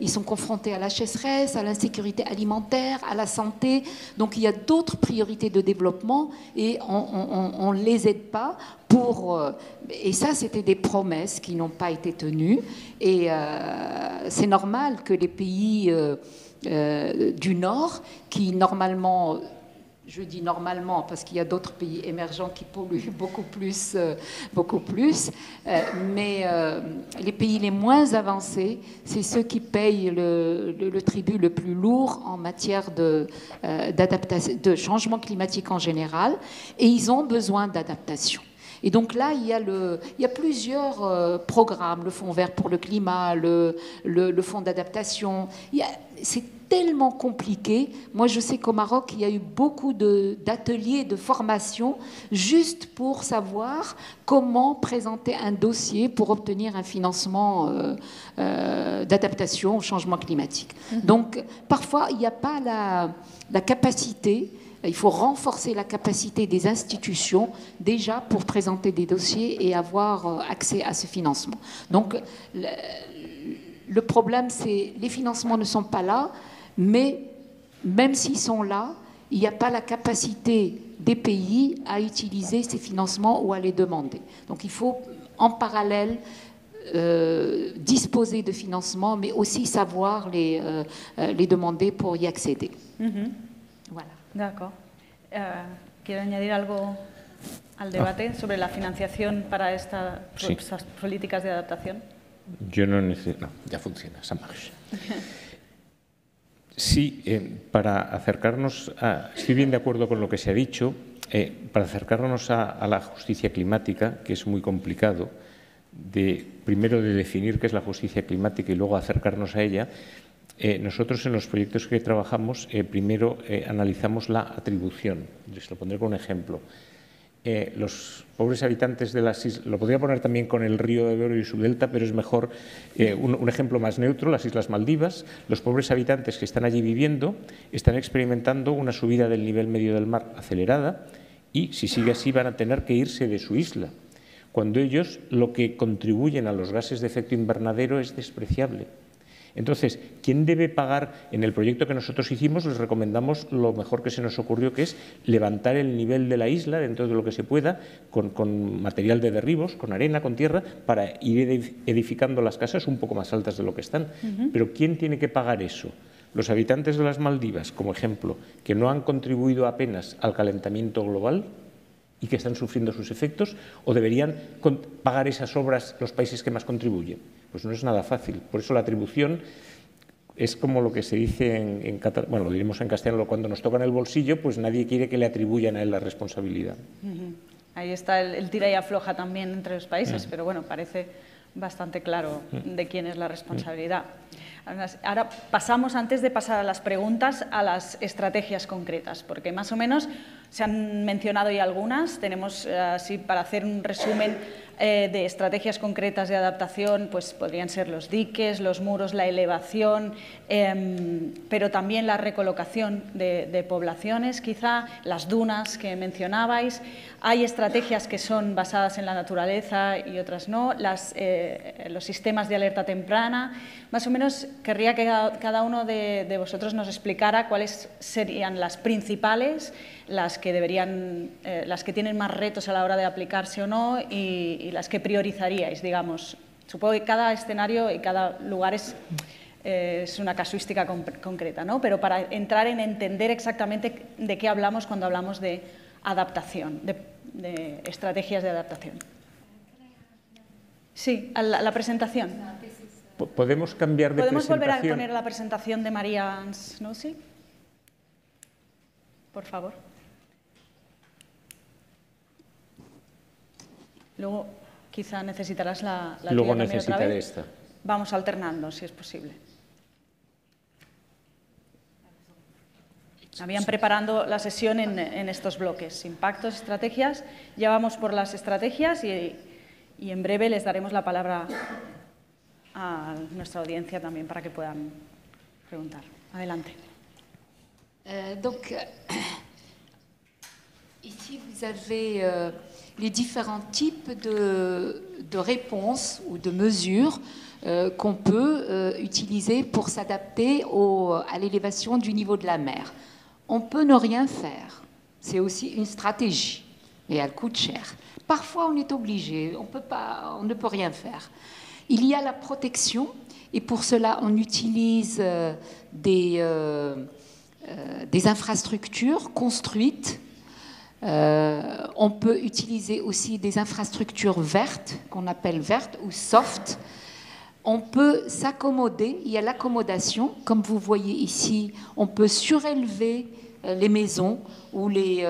ils sont confrontés à la sécheresse, à l'insécurité alimentaire, à la santé, donc il y a d'autres priorités de développement et on ne les aide pas et ça c'était des promesses qui n'ont pas été tenues et c'est normal que les pays du Nord qui normalement... Je dis normalement parce qu'il y a d'autres pays émergents qui polluent beaucoup plus, mais les pays les moins avancés, c'est ceux qui payent le tribut le plus lourd en matière de changement climatique en général, et ils ont besoin d'adaptation. Et donc là, il y a plusieurs programmes, le Fonds vert pour le climat, le Fonds d'adaptation. C'est tellement compliqué. Moi, je sais qu'au Maroc, il y a eu beaucoup d'ateliers, de formation, juste pour savoir comment présenter un dossier pour obtenir un financement d'adaptation au changement climatique. Donc, parfois, il n'y a pas la capacité. Il faut renforcer la capacité des institutions déjà pour présenter des dossiers et avoir accès à ce financement. Donc, le problème, c'est que les financements ne sont pas là, mais même s'ils sont là, il n'y a pas la capacité des pays à utiliser ces financements ou à les demander. Donc il faut en parallèle disposer de financements, mais aussi savoir les demander pour y accéder. Voilà. D'accord. ¿Quiere añadir algo al debate sobre la financiación para estas políticas de adaptación? Yo no necesito... No, ya funciona, ça marche. Sí, para acercarnos a... Estoy bien de acuerdo con lo que se ha dicho. Para acercarnos a la justicia climática, que es muy complicado, primero de definir qué es la justicia climática y luego acercarnos a ella, nosotros en los proyectos que trabajamos primero analizamos la atribución. Les lo pondré con un ejemplo. Los pobres habitantes de las islas, lo podría poner también con el río Ebro y su delta, pero es mejor un ejemplo más neutro, las Islas Maldivas. Los pobres habitantes que están allí viviendo están experimentando una subida del nivel medio del mar acelerada y, si sigue así, van a tener que irse de su isla, cuando ellos lo que contribuyen a los gases de efecto invernadero es despreciable. Entonces, ¿quién debe pagar? En el proyecto que nosotros hicimos les recomendamos lo mejor que se nos ocurrió, que es levantar el nivel de la isla dentro de lo que se pueda, con material de derribos, con arena, con tierra, para ir edificando las casas un poco más altas de lo que están. Pero ¿quién tiene que pagar eso? Los habitantes de las Maldivas, como ejemplo, que no han contribuido apenas al calentamiento global y que están sufriendo sus efectos, o deberían pagar esas obras los países que más contribuyen. Pues no es nada fácil. Por eso la atribución es como lo que se dice en catalán, bueno, lo diremos en castellano, cuando nos tocan el bolsillo, pues nadie quiere que le atribuyan a él la responsabilidad. Ahí está el tira y afloja también entre los países, pero bueno, parece bastante claro de quién es la responsabilidad. Ahora pasamos, antes de pasar a las preguntas, a las estrategias concretas, porque más o menos se han mencionado ya algunas. Tenemos, así para hacer un resumen de estrategias concretas de adaptación, pues podrían ser los diques, los muros, la elevación, pero también la recolocación de poblaciones, quizá, las dunas que mencionabais. Hay estrategias que son basadas en la naturaleza y otras no, los sistemas de alerta temprana. Más o menos querría que cada uno de vosotros nos explicara cuáles serían las principales, las que tienen más retos a la hora de aplicarse o no y las que priorizaríais, digamos. Supongo que cada escenario y cada lugar es una casuística concreta, ¿no? Pero para entrar en entender exactamente de qué hablamos cuando hablamos de adaptación, de estrategias de adaptación. Sí, a la presentación. ¿Podemos cambiar de presentación? ¿Podemos volver a poner la presentación de María Ansnosi? Por favor. Luego quizá necesitarás la Luego tuya necesitaré otra vez. esta. Vamos alternando, si es posible. Habían preparando la sesión en estos bloques, impactos, estrategias. Ya vamos por las estrategias y en breve les daremos la palabra a nuestra audiencia también para que puedan preguntar. Adelante. Donc, ici vous avez les différents types de réponses ou de mesures qu'on peut utiliser pour s'adapter à l'élévation du niveau de la mer. On peut ne rien faire, c'est aussi une stratégie, et elle coûte cher. Parfois, on est obligé, on ne peut rien faire. Il y a la protection, et pour cela, on utilise des infrastructures construites. On peut utiliser aussi des infrastructures vertes, qu'on appelle vertes ou soft. On peut s'accommoder, il y a l'accommodation, comme vous voyez ici, on peut surélever les maisons ou les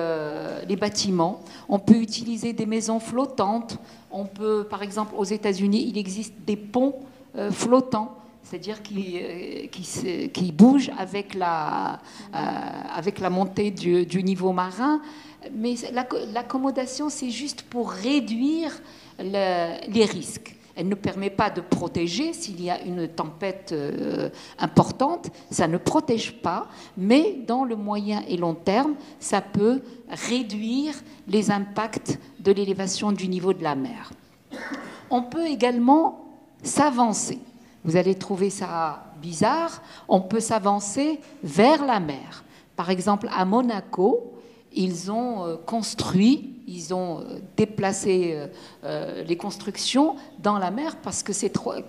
bâtiments. On peut utiliser des maisons flottantes. On peut, par exemple, aux États-Unis, il existe des ponts flottants, c'est-à-dire qui bougent avec la montée du niveau marin. Mais l'accommodation, c'est juste pour réduire les risques. Elle ne permet pas de protéger s'il y a une tempête importante, ça ne protège pas, mais dans le moyen et long terme, ça peut réduire les impacts de l'élévation du niveau de la mer. On peut également s'avancer. Vous allez trouver ça bizarre, on peut s'avancer vers la mer. Par exemple, à Monaco, ils ont construit, ils ont déplacé les constructions dans la mer parce que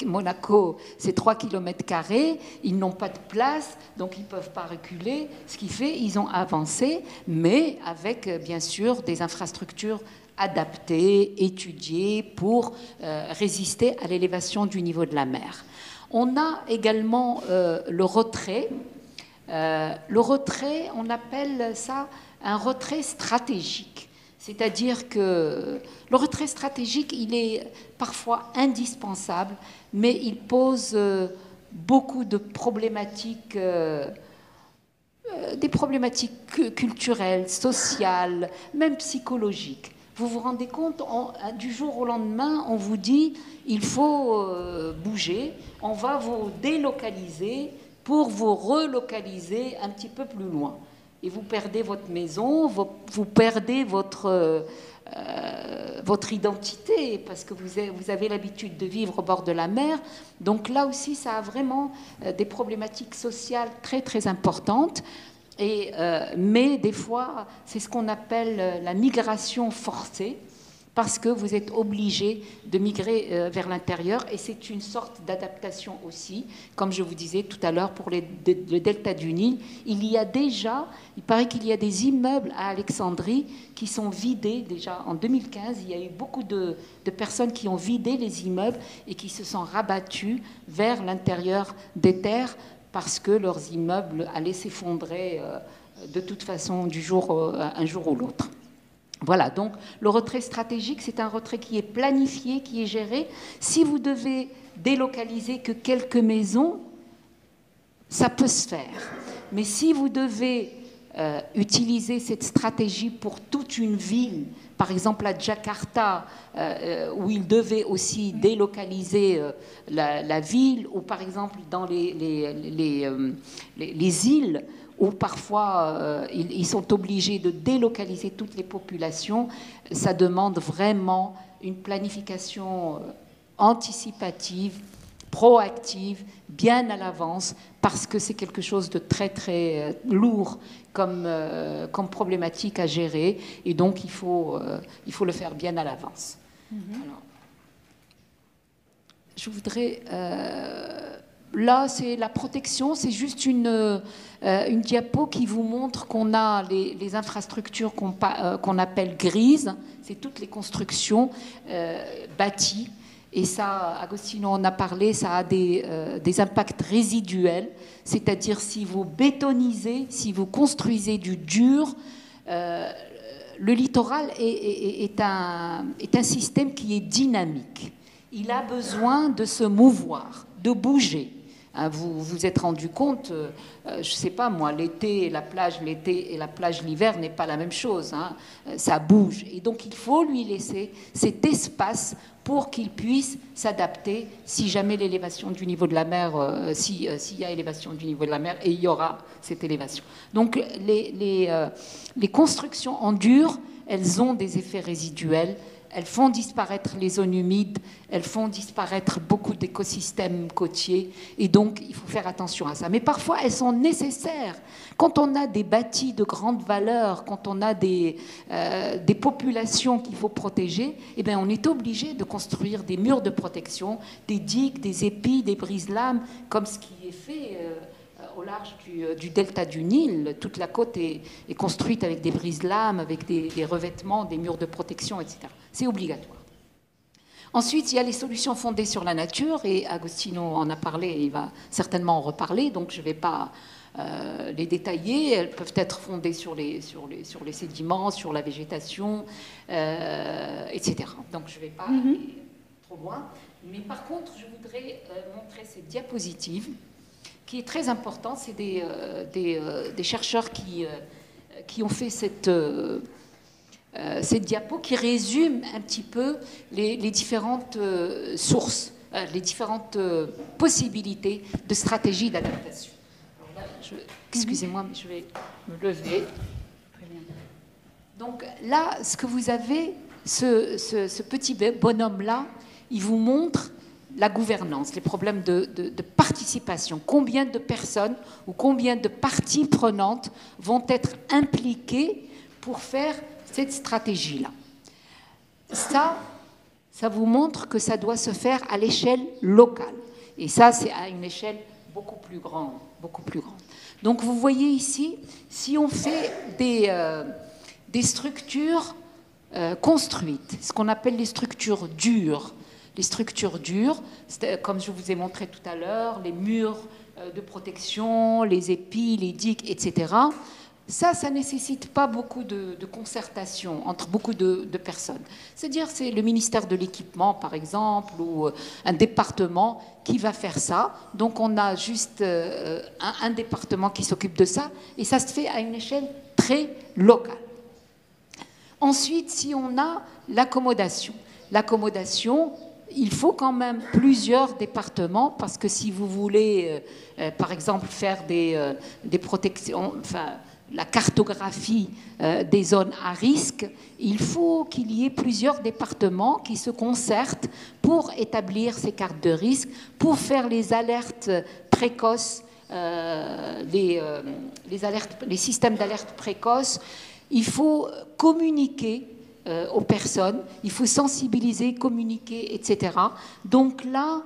Monaco, c'est 3 km², ils n'ont pas de place, donc ils ne peuvent pas reculer. Ce qui fait ils ont avancé, mais avec bien sûr des infrastructures adaptées, étudiées pour résister à l'élévation du niveau de la mer. On a également le retrait. Le retrait, on appelle ça un retrait stratégique. C'est-à-dire que le retrait stratégique, il est parfois indispensable, mais il pose beaucoup de problématiques, des problématiques culturelles, sociales, même psychologiques. Vous vous rendez compte, du jour au lendemain, on vous dit il faut bouger, on va vous délocaliser pour vous relocaliser un petit peu plus loin. Et vous perdez votre maison, vous perdez votre identité, parce que vous avez l'habitude de vivre au bord de la mer. Donc là aussi, ça a vraiment des problématiques sociales très, très importantes. Mais des fois, c'est ce qu'on appelle la migration forcée, parce que vous êtes obligé de migrer vers l'intérieur, et c'est une sorte d'adaptation aussi, comme je vous disais tout à l'heure pour le delta du Nil. Il paraît qu'il y a des immeubles à Alexandrie qui sont vidés déjà en 2015. Il y a eu beaucoup de personnes qui ont vidé les immeubles et qui se sont rabattues vers l'intérieur des terres parce que leurs immeubles allaient s'effondrer de toute façon un jour ou l'autre. Voilà, donc le retrait stratégique, c'est un retrait qui est planifié, qui est géré. Si vous devez délocaliser que quelques maisons, ça peut se faire. Mais si vous devez utiliser cette stratégie pour toute une ville, par exemple à Jakarta, où ils devaient aussi délocaliser la ville, ou par exemple dans les îles, où parfois ils sont obligés de délocaliser toutes les populations, ça demande vraiment une planification anticipative, proactive, bien à l'avance, parce que c'est quelque chose de très très lourd comme problématique à gérer, et donc il faut le faire bien à l'avance. Alors, je voudrais... là, c'est la protection, c'est juste une diapo qui vous montre qu'on a les infrastructures qu'on appelle grises, c'est toutes les constructions bâties. Et ça, Agostino en a parlé, ça a des impacts résiduels, c'est-à-dire si vous bétonisez, si vous construisez du dur, le littoral est un système qui est dynamique. Il a besoin de se mouvoir, de bouger. Vous vous êtes rendu compte, je ne sais pas moi, l'été et la plage l'hiver n'est pas la même chose, hein, ça bouge. Et donc il faut lui laisser cet espace pour qu'il puisse s'adapter si jamais l'élévation du niveau de la mer, s'il y a élévation du niveau de la mer, et il y aura cette élévation. Donc les constructions en dur, elles ont des effets résiduels. Elles font disparaître les zones humides, elles font disparaître beaucoup d'écosystèmes côtiers, et donc il faut faire attention à ça. Mais parfois, elles sont nécessaires. Quand on a des bâtis de grande valeur, quand on a des populations qu'il faut protéger, eh bien, on est obligé de construire des murs de protection, des digues, des épis, des brise-lames, comme ce qui est fait... au large du delta du Nil, toute la côte est construite avec des brise-lames, avec des revêtements, des murs de protection, etc. C'est obligatoire. Ensuite, il y a les solutions fondées sur la nature, et Agostino en a parlé, et il va certainement en reparler, donc je ne vais pas les détailler. Elles peuvent être fondées sur les sédiments, sur la végétation, etc. Donc je ne vais pas aller trop loin. Mais par contre, je voudrais montrer cette diapositive, qui est très important. C'est des chercheurs qui ont fait cette diapo qui résume un petit peu les différentes sources, les différentes possibilités de stratégie d'adaptation. Excusez-moi, mais je vais me lever. Très bien. Donc là, ce que vous avez, ce petit bonhomme-là, il vous montre la gouvernance, les problèmes de participation. Combien de personnes ou combien de parties prenantes vont être impliquées pour faire cette stratégie-là? Ça vous montre que ça doit se faire à l'échelle locale. Et ça, c'est à une échelle beaucoup plus grande. Donc, vous voyez ici, si on fait des structures construites, ce qu'on appelle les structures dures. Les structures dures, comme je vous ai montré tout à l'heure, les murs de protection, les épis, les digues, etc. Ça ne nécessite pas beaucoup de concertation entre beaucoup de personnes. C'est-à-dire, c'est le ministère de l'équipement, par exemple, ou un département qui va faire ça. Donc, on a juste un département qui s'occupe de ça, et ça se fait à une échelle très locale. Ensuite, si on a l'accommodation, il faut quand même plusieurs départements, parce que si vous voulez, par exemple, faire des protections, enfin, la cartographie des zones à risque, il faut qu'il y ait plusieurs départements qui se concertent pour établir ces cartes de risque, pour faire les alertes précoces, les systèmes d'alerte précoces. Il faut communiquer aux personnes, il faut sensibiliser, communiquer, etc. Donc là,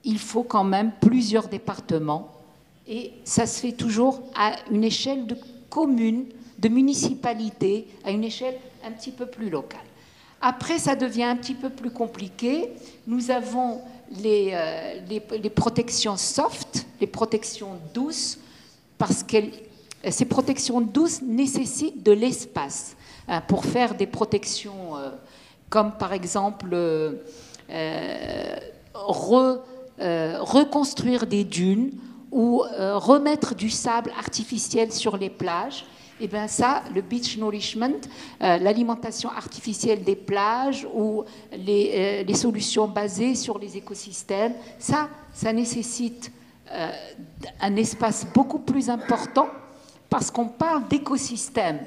il faut quand même plusieurs départements. Et ça se fait toujours à une échelle de commune, de municipalité, à une échelle un petit peu plus locale. Après, ça devient un petit peu plus compliqué. Nous avons les protections soft, les protections douces, parce que ces protections douces nécessitent de l'espace pour faire des protections comme, par exemple, reconstruire des dunes, ou remettre du sable artificiel sur les plages. Et bien ça, le beach nourishment, l'alimentation artificielle des plages ou les solutions basées sur les écosystèmes, ça nécessite un espace beaucoup plus important parce qu'on parle d'écosystèmes.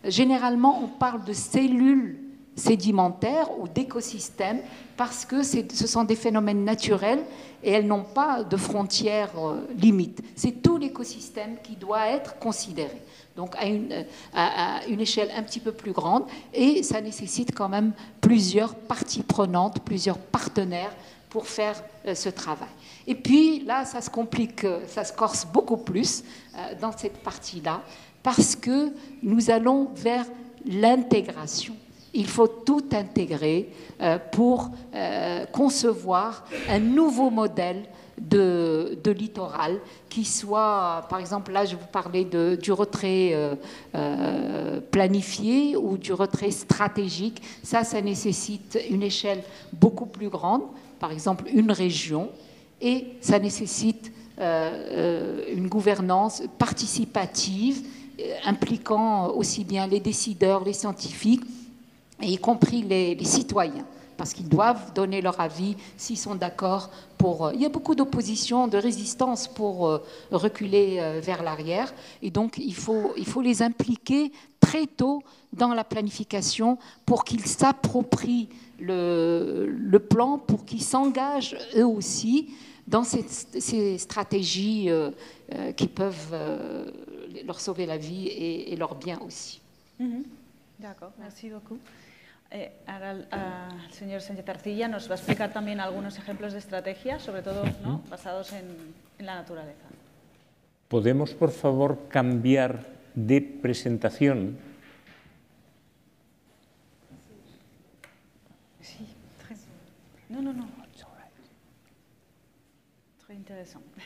Généralement, on parle de cellules sédimentaires ou d'écosystèmes parce que ce sont des phénomènes naturels et elles n'ont pas de frontières limites. C'est tout l'écosystème qui doit être considéré, donc à une échelle un petit peu plus grande, et ça nécessite quand même plusieurs parties prenantes, plusieurs partenaires pour faire ce travail. Et puis là, ça se complique, ça se corse beaucoup plus dans cette partie-là, parce que nous allons vers l'intégration. Il faut tout intégrer pour concevoir un nouveau modèle de littoral qui soit, par exemple, là je vous parlais du retrait planifié ou du retrait stratégique. Ça nécessite une échelle beaucoup plus grande, par exemple une région, et ça nécessite une gouvernance participative impliquant aussi bien les décideurs, les scientifiques, et y compris les citoyens, parce qu'ils doivent donner leur avis s'ils sont d'accord pour... Il y a beaucoup d'opposition, de résistance pour reculer vers l'arrière, et donc il faut les impliquer très tôt dans la planification pour qu'ils s'approprient le plan, pour qu'ils s'engagent eux aussi dans ces stratégies qui peuvent leur sauver la vie et leur bien aussi. D'accord, merci beaucoup. Ahora el señor Sánchez Arcilla nos va a explicar también algunos ejemplos de estrategias, sobre todo, ¿no?, basados en la naturaleza. ¿Podemos, por favor, cambiar de presentación? Sí, no. Très interesante.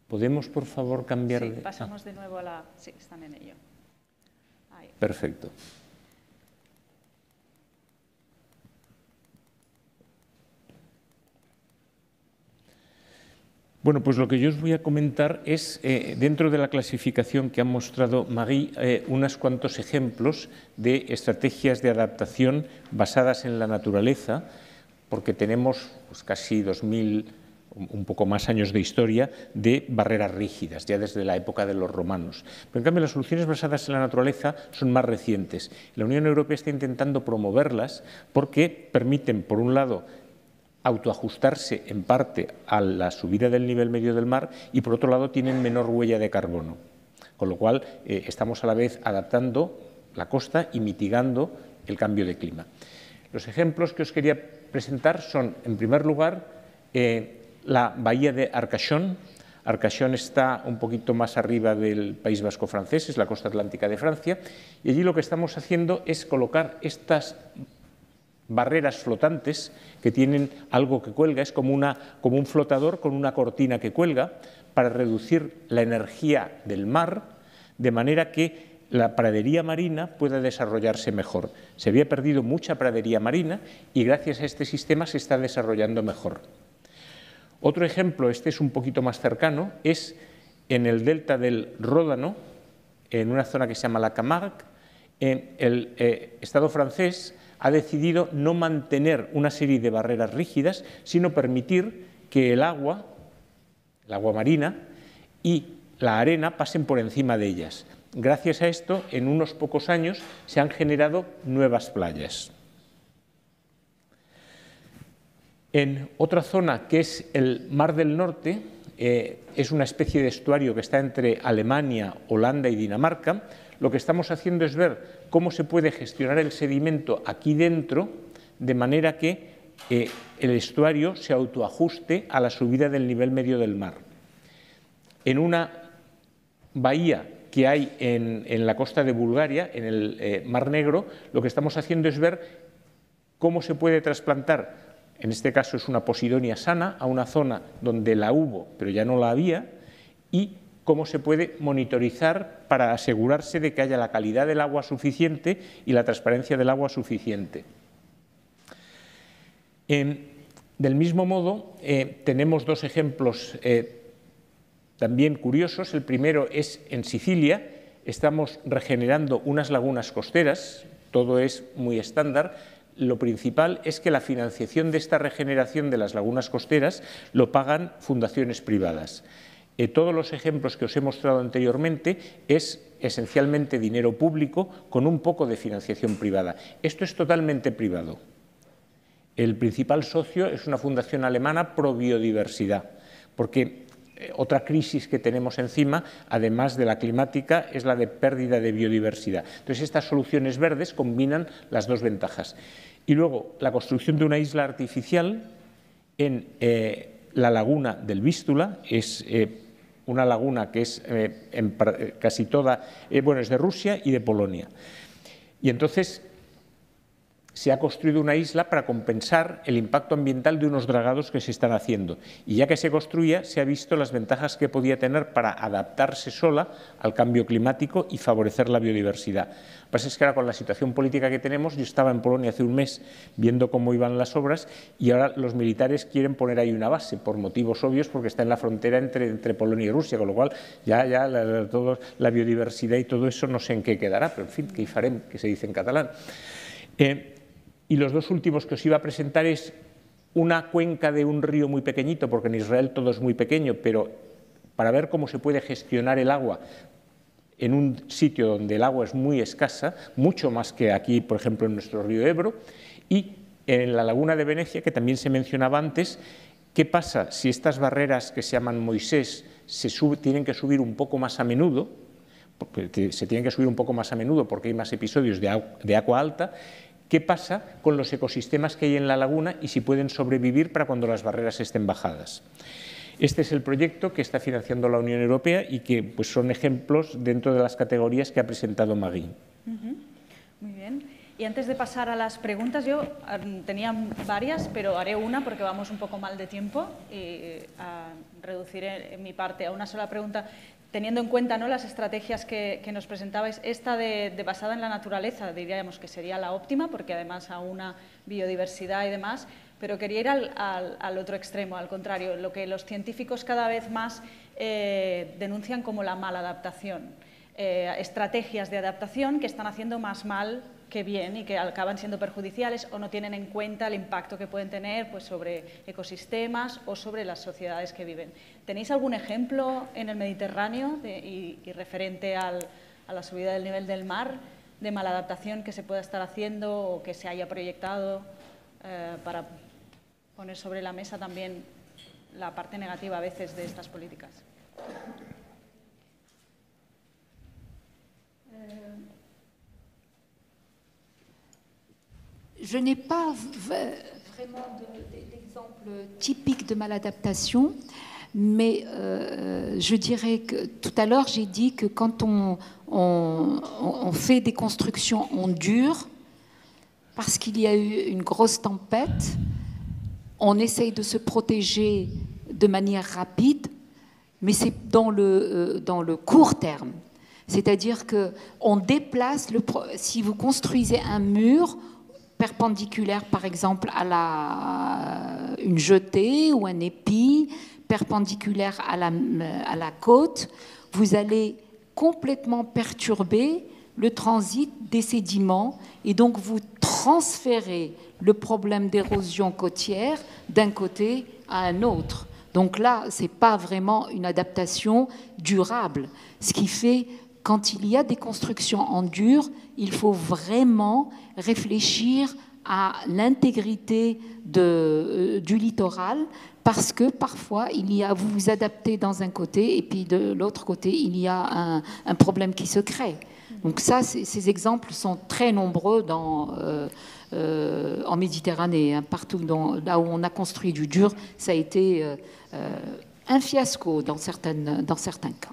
¿Podemos, por favor, cambiar de...? Sí, pasamos de nuevo a la... Sí, están en ello. Ahí. Perfecto. Bueno, pues lo que yo os voy a comentar es, dentro de la clasificación que ha mostrado Marie, unos cuantos ejemplos de estrategias de adaptación basadas en la naturaleza, porque tenemos pues, casi 2000, un poco más años de historia, de barreras rígidas, ya desde la época de los romanos. Pero en cambio las soluciones basadas en la naturaleza son más recientes. La Unión Europea está intentando promoverlas porque permiten, por un lado, autoajustarse en parte a la subida del nivel medio del mar y, por otro lado, tienen menor huella de carbono. Con lo cual, estamos a la vez adaptando la costa y mitigando el cambio de clima. Los ejemplos que os quería presentar son, en primer lugar, la bahía de Arcachón. Arcachón está un poquito más arriba del País Vasco francés, es la costa atlántica de Francia, y allí lo que estamos haciendo es colocar estas barreras flotantes que tienen algo que cuelga, es como un flotador con una cortina que cuelga, para reducir la energía del mar, de manera que la pradería marina pueda desarrollarse mejor. Se había perdido mucha pradería marina y gracias a este sistema se está desarrollando mejor. Otro ejemplo, este es un poquito más cercano, es en el delta del Ródano, en una zona que se llama la Camargue. El Estado francés ha decidido no mantener una serie de barreras rígidas, sino permitir que el agua marina y la arena pasen por encima de ellas. Gracias a esto, en unos pocos años se han generado nuevas playas. En otra zona, que es el Mar del Norte, es una especie de estuario que está entre Alemania, Holanda y Dinamarca. Lo que estamos haciendo es ver cómo se puede gestionar el sedimento aquí dentro, de manera que el estuario se autoajuste a la subida del nivel medio del mar. En una bahía que hay en la costa de Bulgaria, en el Mar Negro, lo que estamos haciendo es ver cómo se puede trasplantar, en este caso es una Posidonia sana, a una zona donde la hubo, pero ya no la había, y cómo se puede monitorizar para asegurarse de que haya la calidad del agua suficiente y la transparencia del agua suficiente. Del mismo modo, tenemos dos ejemplos también curiosos. El primero es en Sicilia. Estamos regenerando unas lagunas costeras, todo es muy estándar. Lo principal es que la financiación de esta regeneración de las lagunas costeras lo pagan fundaciones privadas. Todos los ejemplos que os he mostrado anteriormente es esencialmente dinero público con un poco de financiación privada. Esto es totalmente privado. El principal socio es una fundación alemana pro biodiversidad, porque otra crisis que tenemos encima, además de la climática, es la de pérdida de biodiversidad. Entonces, estas soluciones verdes combinan las dos ventajas. Y luego, la construcción de una isla artificial en la laguna del Vístula, es una laguna que es casi toda, bueno, es de Rusia y de Polonia. Y entonces se ha construido una isla para compensar el impacto ambiental de unos dragados que se están haciendo. Y ya que se construía, se ha visto las ventajas que podía tener para adaptarse sola al cambio climático y favorecer la biodiversidad. Lo que pasa es que ahora, con la situación política que tenemos, yo estaba en Polonia hace un mes viendo cómo iban las obras y ahora los militares quieren poner ahí una base, por motivos obvios, porque está en la frontera entre Polonia y Rusia, con lo cual ya la biodiversidad y todo eso no sé en qué quedará, pero en fin, que hi farem, que se dice en catalán. Y los dos últimos que os iba a presentar es una cuenca de un río muy pequeñito, porque en Israel todo es muy pequeño, pero para ver cómo se puede gestionar el agua en un sitio donde el agua es muy escasa, mucho más que aquí, por ejemplo, en nuestro río Ebro, y en la laguna de Venecia, que también se mencionaba antes, ¿qué pasa si estas barreras que se llaman Moisés tienen que subir un poco más a menudo? Porque se tienen que subir un poco más a menudo porque hay más episodios de agua alta. ¿Qué pasa con los ecosistemas que hay en la laguna y si pueden sobrevivir para cuando las barreras estén bajadas? Este es el proyecto que está financiando la Unión Europea y que pues, son ejemplos dentro de las categorías que ha presentado Magui. Muy bien. Y antes de pasar a las preguntas, yo tenía varias, pero haré una porque vamos un poco mal de tiempo y reduciré en mi parte a una sola pregunta. Teniendo en cuenta, ¿no?, las estrategias que nos presentabais, esta basada en la naturaleza, diríamos que sería la óptima, porque además aúna biodiversidad y demás, pero quería ir al otro extremo, al contrario, lo que los científicos cada vez más denuncian como la maladaptación, estrategias de adaptación que están haciendo más mal que bien y que acaban siendo perjudiciales o no tienen en cuenta el impacto que pueden tener pues, sobre ecosistemas o sobre las sociedades que viven. ¿Tenéis algún ejemplo en el Mediterráneo y referente a la subida del nivel del mar de maladaptación que se pueda estar haciendo o que se haya proyectado para poner sobre la mesa también la parte negativa a veces de estas políticas. Je n'ai pas vraiment d'exemple typique de maladaptation, mais je dirais que tout à l'heure, j'ai dit que quand on fait des constructions en dur, parce qu'il y a eu une grosse tempête, on essaye de se protéger de manière rapide, mais c'est dans le court terme. C'est-à-dire qu'on déplace, si vous construisez un mur perpendiculaire, par exemple, à une jetée ou un épi, perpendiculaire à la côte, vous allez complètement perturber le transit des sédiments et donc vous transférez le problème d'érosion côtière d'un côté à un autre. Donc là, ce n'est pas vraiment une adaptation durable. Ce qui fait, quand il y a des constructions en dur, il faut vraiment réfléchir à l'intégrité du littoral, parce que parfois, vous vous adaptez dans un côté et puis de l'autre côté, il y a un problème qui se crée. Donc ça, ces exemples sont très nombreux en Méditerranée, hein, partout là où on a construit du dur, ça a été un fiasco dans certains cas.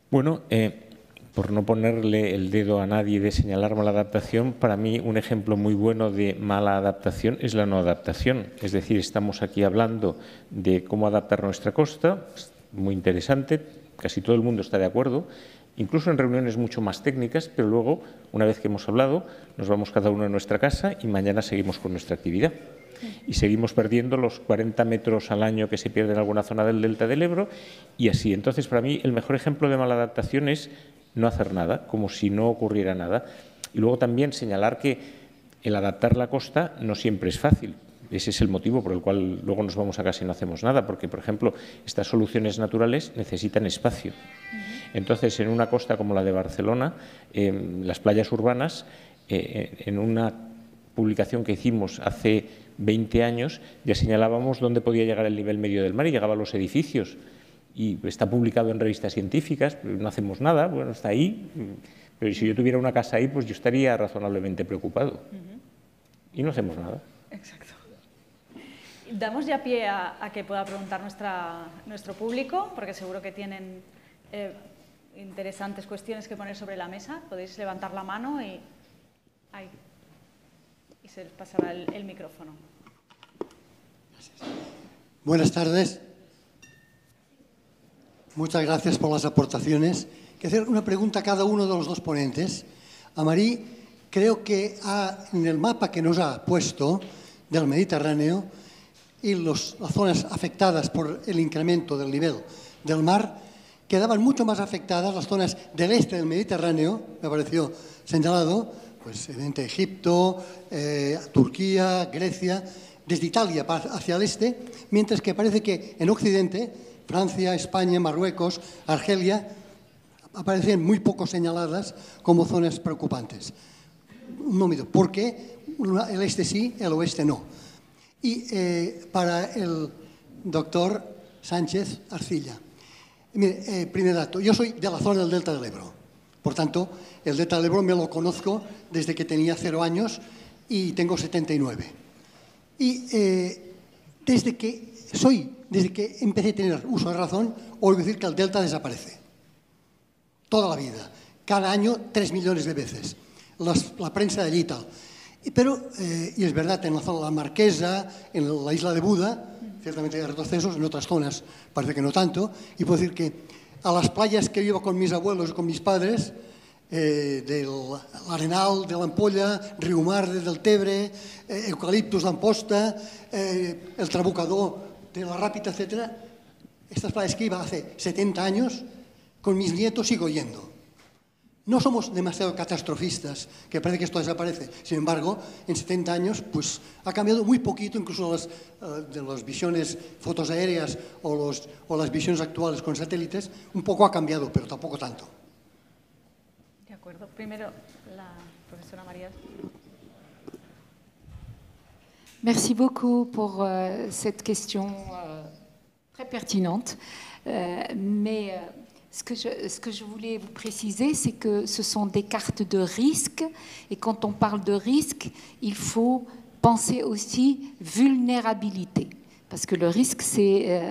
Bueno, por no ponerle el dedo a nadie de señalar mala adaptación, para mí un ejemplo muy bueno de mala adaptación es la no adaptación. Es decir, estamos aquí hablando de cómo adaptar nuestra costa, muy interesante, casi todo el mundo está de acuerdo, incluso en reuniones mucho más técnicas, pero luego, una vez que hemos hablado, nos vamos cada uno a nuestra casa y mañana seguimos con nuestra actividad. Y seguimos perdiendo los 40 metros al año que se pierden en alguna zona del delta del Ebro y así. Entonces, para mí, el mejor ejemplo de mala adaptación es no hacer nada, como si no ocurriera nada. Y luego también señalar que el adaptar la costa no siempre es fácil. Ese es el motivo por el cual luego nos vamos a casa y no hacemos nada, porque, por ejemplo, estas soluciones naturales necesitan espacio. Entonces, en una costa como la de Barcelona, las playas urbanas, en una publicación que hicimos hace 20 años, ya señalábamos dónde podía llegar el nivel medio del mar y llegaba a los edificios. Y está publicado en revistas científicas, pero no hacemos nada, bueno, está ahí. Pero si yo tuviera una casa ahí, pues yo estaría razonablemente preocupado. Y no hacemos nada. Exacto. Damos ya pie a que pueda preguntar nuestro público, porque seguro que tienen interesantes cuestiones que poner sobre la mesa. Podéis levantar la mano y se les pasará el micrófono. Buenas tardes. Muchas gracias por las aportaciones. Quiero hacer una pregunta a cada uno de los dos ponentes. A Marí, creo que en el mapa que nos ha puesto del Mediterráneo y las zonas afectadas por el incremento del nivel del mar, quedaban mucho más afectadas las zonas del este del Mediterráneo, me pareció señalado, pues evidentemente Egipto, Turquía, Grecia, desde Italia hacia el este, mientras que parece que en Occidente, Francia, España, Marruecos, Argelia, aparecen muy poco señaladas como zonas preocupantes. Un momento, ¿por qué el este sí, el oeste no? Y para el doctor Sánchez Arcilla, mire, primer dato, yo soy de la zona del Delta del Ebro, por tanto, el Delta del Ebro me lo conozco desde que tenía 0 años y tengo 79. Y desde que empecé a tener uso de razón, oigo decir que el delta desaparece. Toda la vida. Cada año 3 millones de veces. La prensa de allí y tal. Pero, y es verdad, en la zona de la Marquesa, en la isla de Buda, ciertamente hay retrocesos, en otras zonas parece que no tanto, y puedo decir que a las playas que iba con mis abuelos y con mis padres, del Arenal, de la Ampolla, Riumar del Tebre, Eucaliptus d'Amposta, el Trabucador de la Rápida, etc. Estas playas que iba hace 70 años, con mis nietos sigo yendo. No somos demasiado catastrofistas, que parece que esto desaparece. Sin embargo, en 70 años pues, ha cambiado muy poquito, incluso de las visiones fotos aéreas o las visiones actuales con satélites, un poco ha cambiado, pero tampoco tanto. De acuerdo. Primero, la profesora María. Merci beaucoup pour cette question très pertinente. Mais ce que je voulais vous préciser, c'est que ce sont des cartes de risque. Et quand on parle de risque, il faut penser aussi vulnérabilité. Parce que le risque, c'est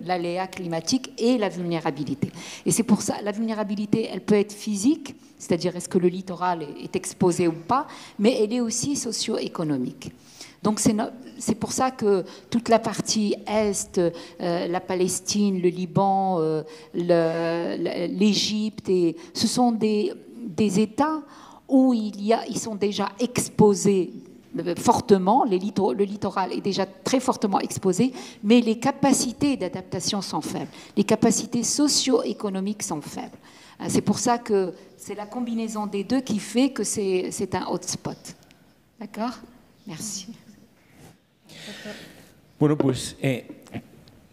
l'aléa climatique et la vulnérabilité. Et c'est pour ça, la vulnérabilité, elle peut être physique, c'est-à-dire est-ce que le littoral est exposé ou pas, mais elle est aussi socio-économique. Donc c'est pour ça que toute la partie Est, la Palestine, le Liban, l'Égypte, ce sont des États où ils sont déjà exposés fortement, le littoral est déjà très fortement exposé, mais les capacités d'adaptation sont faibles, les capacités socio-économiques sont faibles. C'est pour ça que c'est la combinaison des deux qui fait que c'est un hotspot. D'accord? Merci. Bueno, pues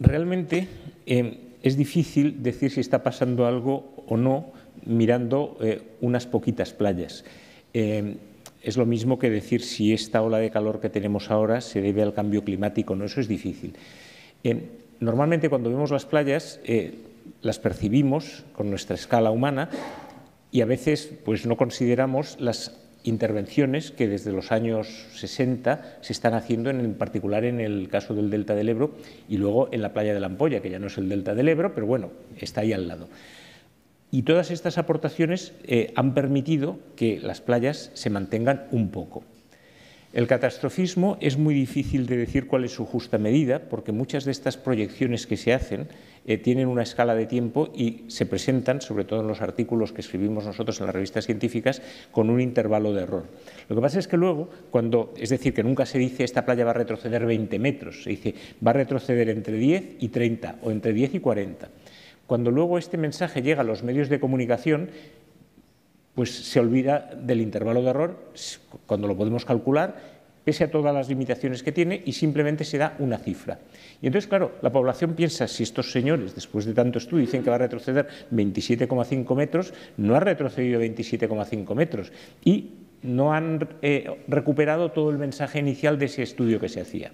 realmente es difícil decir si está pasando algo o no mirando unas poquitas playas. Es lo mismo que decir si esta ola de calor que tenemos ahora se debe al cambio climático, no, eso es difícil. Normalmente cuando vemos las playas las percibimos con nuestra escala humana y a veces pues no consideramos las intervenciones que desde los años 60 se están haciendo, en particular en el caso del Delta del Ebro y luego en la playa de la Ampolla, que ya no es el Delta del Ebro, pero bueno, está ahí al lado. Y todas estas aportaciones han permitido que las playas se mantengan un poco. El catastrofismo es muy difícil de decir cuál es su justa medida, porque muchas de estas proyecciones que se hacen tienen una escala de tiempo y se presentan, sobre todo en los artículos que escribimos nosotros en las revistas científicas, con un intervalo de error. Lo que pasa es que luego, es decir, que nunca se dice esta playa va a retroceder 20 metros, se dice va a retroceder entre 10 y 30 o entre 10 y 40. Cuando luego este mensaje llega a los medios de comunicación, pues se olvida del intervalo de error cuando lo podemos calcular, pese a todas las limitaciones que tiene, y simplemente se da una cifra. Y entonces, claro, la población piensa, si estos señores, después de tanto estudio, dicen que va a retroceder 27,5 metros, no ha retrocedido 27,5 metros y no han recuperado todo el mensaje inicial de ese estudio que se hacía.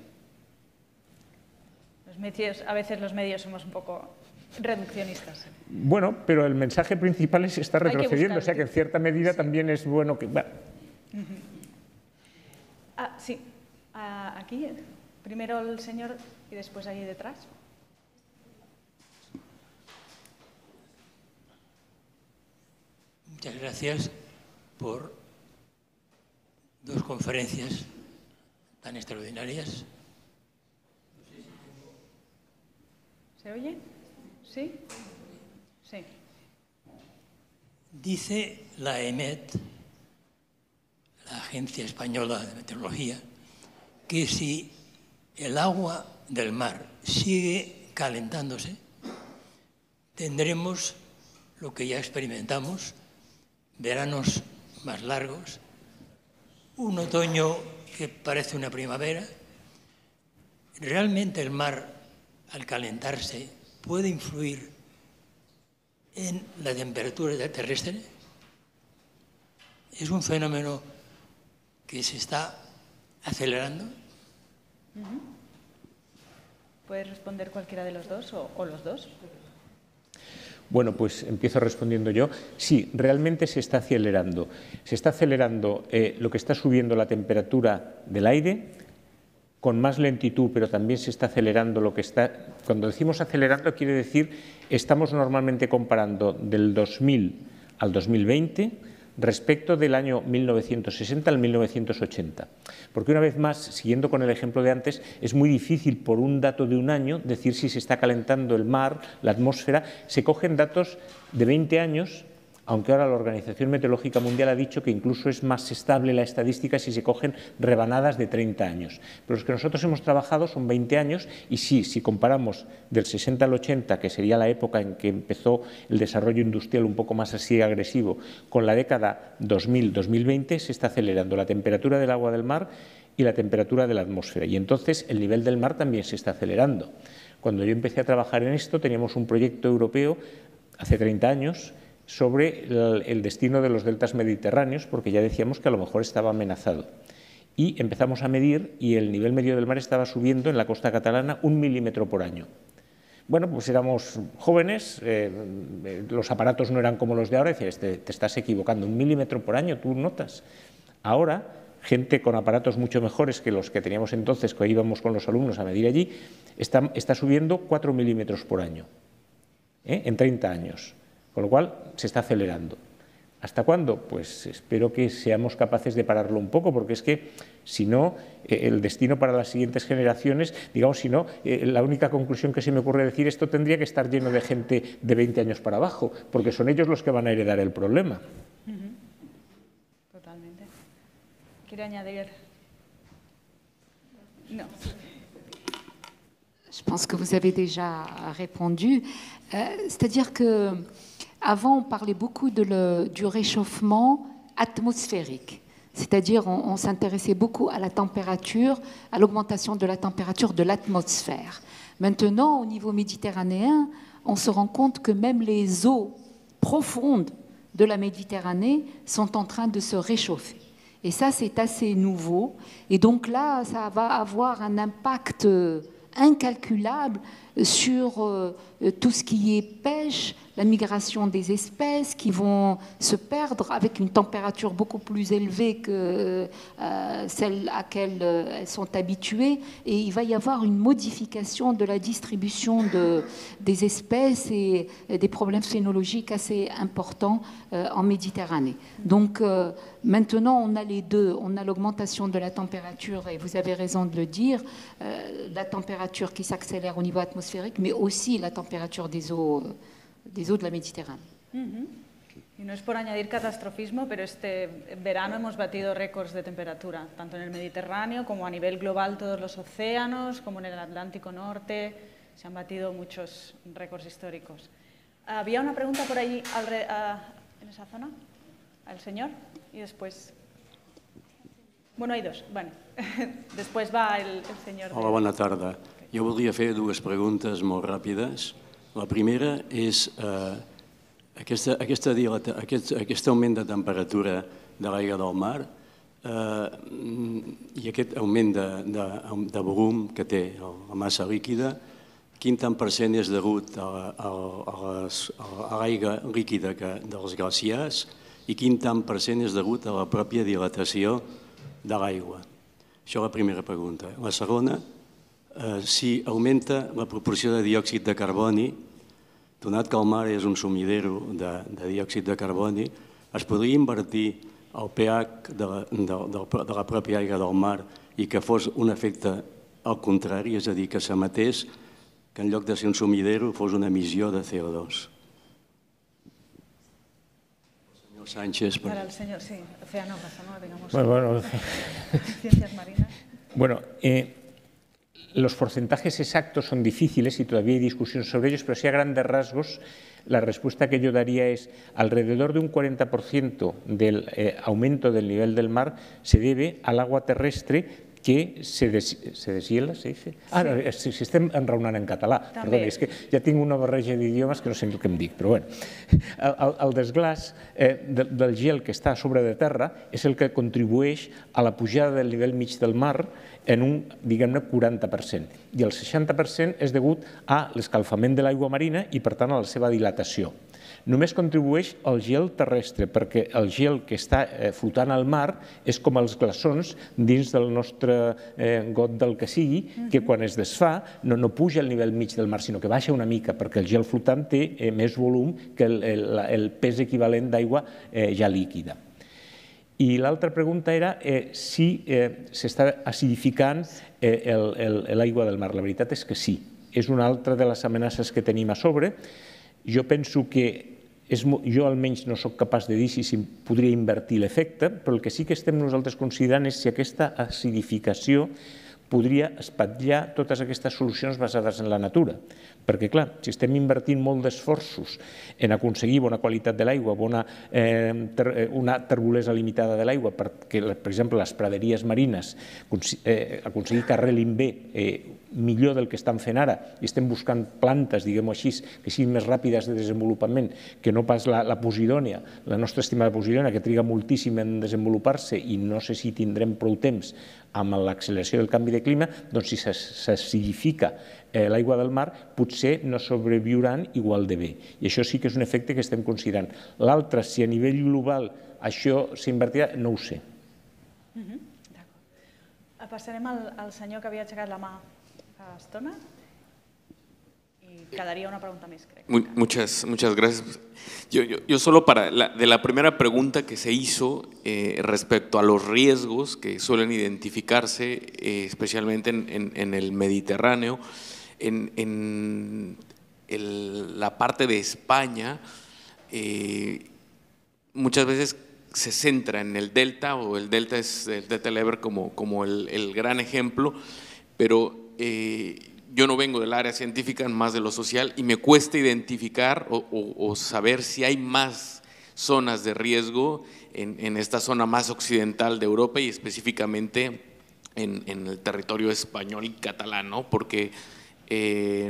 A veces los medios somos un poco reduccionistas. Bueno, pero el mensaje principal es que está retrocediendo, o sea que en cierta medida también es bueno que... Sí, aquí, primero el señor y después ahí detrás. Muchas gracias por dos conferencias tan extraordinarias. ¿Se oye? ¿Sí? Sí. Dice la EMET, la Agencia Española de Meteorología, que si el agua del mar sigue calentándose, tendremos lo que ya experimentamos, veranos más largos, un otoño que parece una primavera. ¿Realmente el mar, al calentarse, puede influir en la temperatura terrestre? ¿Es un fenómeno que se está acelerando? ¿Puede responder cualquiera de los dos o los dos? Bueno, pues empiezo respondiendo yo. Sí, realmente se está acelerando. Se está acelerando lo que está subiendo la temperatura del aire con más lentitud, pero también se está acelerando lo que está... Cuando decimos acelerando quiere decir estamos normalmente comparando del 2000 al 2020 respecto del año 1960 al 1980. Porque una vez más, siguiendo con el ejemplo de antes, es muy difícil por un dato de un año decir si se está calentando el mar, la atmósfera. Se cogen datos de 20 años, aunque ahora la Organización Meteorológica Mundial ha dicho que incluso es más estable la estadística si se cogen rebanadas de 30 años. Pero los que nosotros hemos trabajado son 20 años y sí, si comparamos del 60 al 80, que sería la época en que empezó el desarrollo industrial un poco más así agresivo, con la década 2000-2020 se está acelerando la temperatura del agua del mar y la temperatura de la atmósfera. Y entonces el nivel del mar también se está acelerando. Cuando yo empecé a trabajar en esto teníamos un proyecto europeo hace 30 años sobre el destino de los deltas mediterráneos, porque ya decíamos que a lo mejor estaba amenazado. y empezamos a medir y el nivel medio del mar estaba subiendo en la costa catalana 1 milímetro por año. Bueno, pues éramos jóvenes, los aparatos no eran como los de ahora, decías, te estás equivocando, 1 milímetro por año, tú notas. Ahora, gente con aparatos mucho mejores que los que teníamos entonces, que íbamos con los alumnos a medir allí, está subiendo 4 milímetros por año, en 30 años, con lo cual se está acelerando. ¿Hasta cuándo? Pues espero que seamos capaces de pararlo un poco, porque es que, si no, el destino para las siguientes generaciones, digamos, si no, la única conclusión que se me ocurre decir, esto tendría que estar lleno de gente de 20 años para abajo, porque son ellos los que van a heredar el problema. Totalmente. ¿Quiere añadir? No. Je pense que vous avez déjà répondu. C'est-à-dire que avant, on parlait beaucoup du réchauffement atmosphérique. C'est-à-dire, on s'intéressait beaucoup à la température, à l'augmentation de la température de l'atmosphère. Maintenant, au niveau méditerranéen, on se rend compte que même les eaux profondes de la Méditerranée sont en train de se réchauffer. Et ça, c'est assez nouveau. Et donc là, ça va avoir un impact incalculable sur tout ce qui est pêche, la migration des espèces qui vont se perdre avec une température beaucoup plus élevée que celle à laquelle elles sont habituées. Et il va y avoir une modification de la distribution des espèces et des problèmes phénologiques assez importants en Méditerranée. Donc maintenant, on a les deux. On a l'augmentation de la température, et vous avez raison de le dire, la température qui s'accélère au niveau atmosphérique, mais aussi la température des eaux de la Mediterránea. Y no es por añadir catastrofismo, pero este verano hemos batido récords de temperatura, tanto en el Mediterráneo como a nivel global, todos los océanos, como en el Atlántico Norte, se han batido muchos récords históricos. Había una pregunta por allí, en esa zona, al señor, y después... Bueno, hay dos, bueno, después va el señor... Hola, bona tarda. Jo voldria fer dues preguntes molt ràpides. La primera és aquest augment de temperatura de l'aigua del mar i aquest augment de volum que té la massa líquida, quin tant per cent és degut a l'aigua líquida dels glaciars i quin tant per cent és degut a la pròpia dilatació de l'aigua. Això és la primera pregunta. La segona, si augmenta la proporció de diòxid de carboni, donat que el mar és un sumidero de diòxid de carboni, es podria invertir el pH de la pròpia aigua del mar i que fos un efecte al contrari, és a dir, que s'emetés, que en lloc de ser un sumidero fos una emissió de CO2. El senyor Sánchez... Para el señor, sí, oceanógrafo, ¿no? Digamos. Bueno, Ciencias marinas. Bueno, los porcentajes exactos son difíciles y todavía hay discusión sobre ellos, pero sí a grandes rasgos la respuesta que yo daría es alrededor de un 40% del aumento del nivel del mar se debe al agua terrestre que se deshiela, ¿se dice? Ah, no, si estem enraonant en català, perdó, és que ja tinc una barreja d'idiomes que no sé el que em dic, però bueno. El desglàs del gel que està a sobre de terra és el que contribueix a la pujada del nivell mig del mar en un, diguem-ne, 40%. I el 60% és degut a l'escalfament de l'aigua marina i, per tant, a la seva dilatació. Només contribueix el gel terrestre, perquè el gel que està flotant al mar és com els glaçons dins del nostre got del que sigui, que quan es desfà no puja al nivell mig del mar, sinó que baixa una mica, perquè el gel flotant té més volum que el pes equivalent d'aigua ja líquida. I l'altra pregunta era si s'està acidificant l'aigua del mar. La veritat és que sí. És una altra de les amenaces que tenim a sobre. Jo penso que jo almenys no soc capaç de dir si podria invertir l'efecte, però el que sí que estem nosaltres considerant és si aquesta acidificació podria espatllar totes aquestes solucions basades en la natura. Perquè, clar, si estem invertint molt d'esforços en aconseguir bona qualitat de l'aigua, una terbolesa limitada de l'aigua, perquè, per exemple, les praderies marines, aconseguir que arrelin bé millor del que estan fent ara, i estem buscant plantes, diguem-ho així, que siguin més ràpides de desenvolupament, que no pas la posidònia, la nostra estimada posidònia, que triga moltíssim en desenvolupar-se i no sé si tindrem prou temps amb l'acceleració del canvi de clima, doncs si s'acidifica l'aigua del mar, potser no sobreviuran igual de bé. I això sí que és un efecte que estem considerant. L'altre, si a nivell global això s'invertirà, no ho sé. Passarem al senyor que havia aixecat la mà fa estona y quedaría una pregunta más, creo. Muchas gracias. Yo solo de la primera pregunta que se hizo respecto a los riesgos que suelen identificarse, especialmente en el Mediterráneo, en la parte de España, muchas veces se centra en el delta, o el delta es el delta del Ebre como el gran ejemplo, pero yo no vengo del área científica, más de lo social, y me cuesta identificar o saber si hay más zonas de riesgo en esta zona más occidental de Europa y específicamente en el territorio español y catalán, ¿no? Porque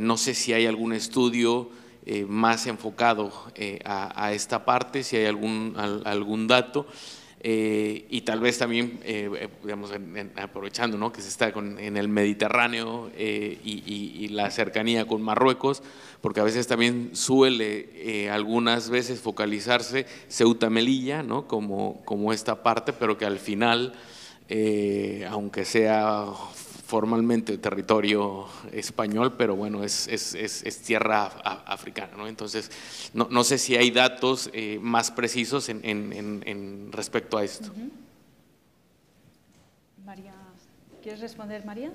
no sé si hay algún estudio más enfocado a esta parte, si hay algún dato. Y tal vez también, digamos, aprovechando, ¿no?, que se está en el Mediterráneo y la cercanía con Marruecos, porque a veces también suele algunas veces focalizarse Ceuta-Melilla, ¿no?, como esta parte, pero que al final, aunque sea formalmente territorio español, pero bueno, es tierra africana, ¿no? Entonces, no sé si hay datos más precisos en respecto a esto. María, ¿quieres responder, María?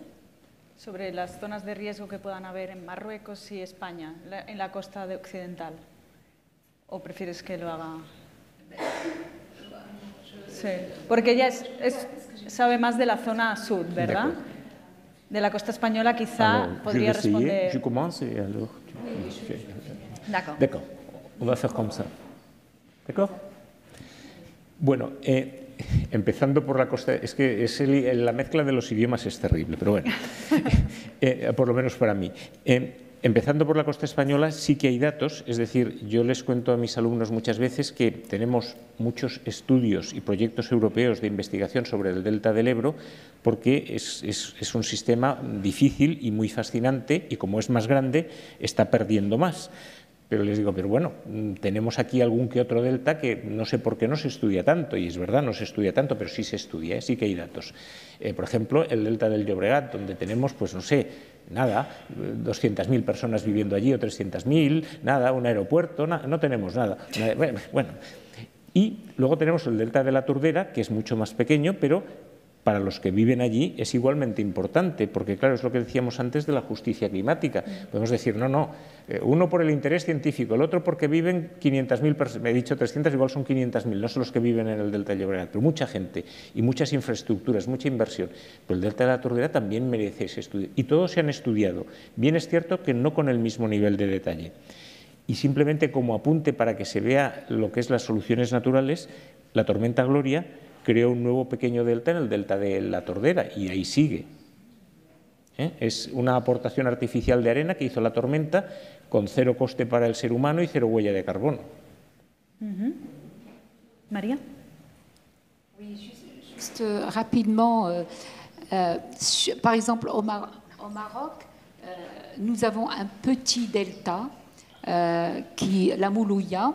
Sobre las zonas de riesgo que puedan haber en Marruecos y España, en la costa occidental. ¿O prefieres que lo haga? Sí, porque ella sabe más de la zona sur, ¿verdad? De la costa española quizá podría responder. Je commence et alors. D'accord. D'accord. On va faire comme ça. D'accord. Bueno, empezando por la costa, es que la mezcla de los idiomas es terrible, pero bueno, por lo menos para mí. Empezando por la costa española, sí que hay datos, es decir, yo les cuento a mis alumnos muchas veces que tenemos muchos estudios y proyectos europeos de investigación sobre el delta del Ebro, porque es un sistema difícil y muy fascinante, y como es más grande, está perdiendo más. Pero les digo, pero bueno, tenemos aquí algún que otro delta que no sé por qué no se estudia tanto, y es verdad, no se estudia tanto, pero sí se estudia, sí que hay datos. Por ejemplo, el delta del Llobregat, donde tenemos, pues no sé, nada, 200.000 personas viviendo allí o 300.000, nada, un aeropuerto, no tenemos nada. Bueno, y luego tenemos el delta de la Tordera, que es mucho más pequeño, pero para los que viven allí es igualmente importante, porque claro, es lo que decíamos antes de la justicia climática. Podemos decir, no, uno por el interés científico, el otro porque viven 500.000 personas, me he dicho 300, igual son 500.000, no son los que viven en el delta del Llobregat, pero mucha gente y muchas infraestructuras, mucha inversión. Pero el delta de la Tordera también merece ese estudio, y todos se han estudiado. Bien es cierto que no con el mismo nivel de detalle. Y simplemente como apunte para que se vea lo que es las soluciones naturales, la tormenta Gloria creó un nuevo pequeño delta en el delta de la Tordera, y ahí sigue. Es una aportación artificial de arena que hizo la tormenta con cero coste para el ser humano y cero huella de carbono. María. Oui, juste rapidement, par exemple au Maroc, nous avons un petit delta, la Moulouya,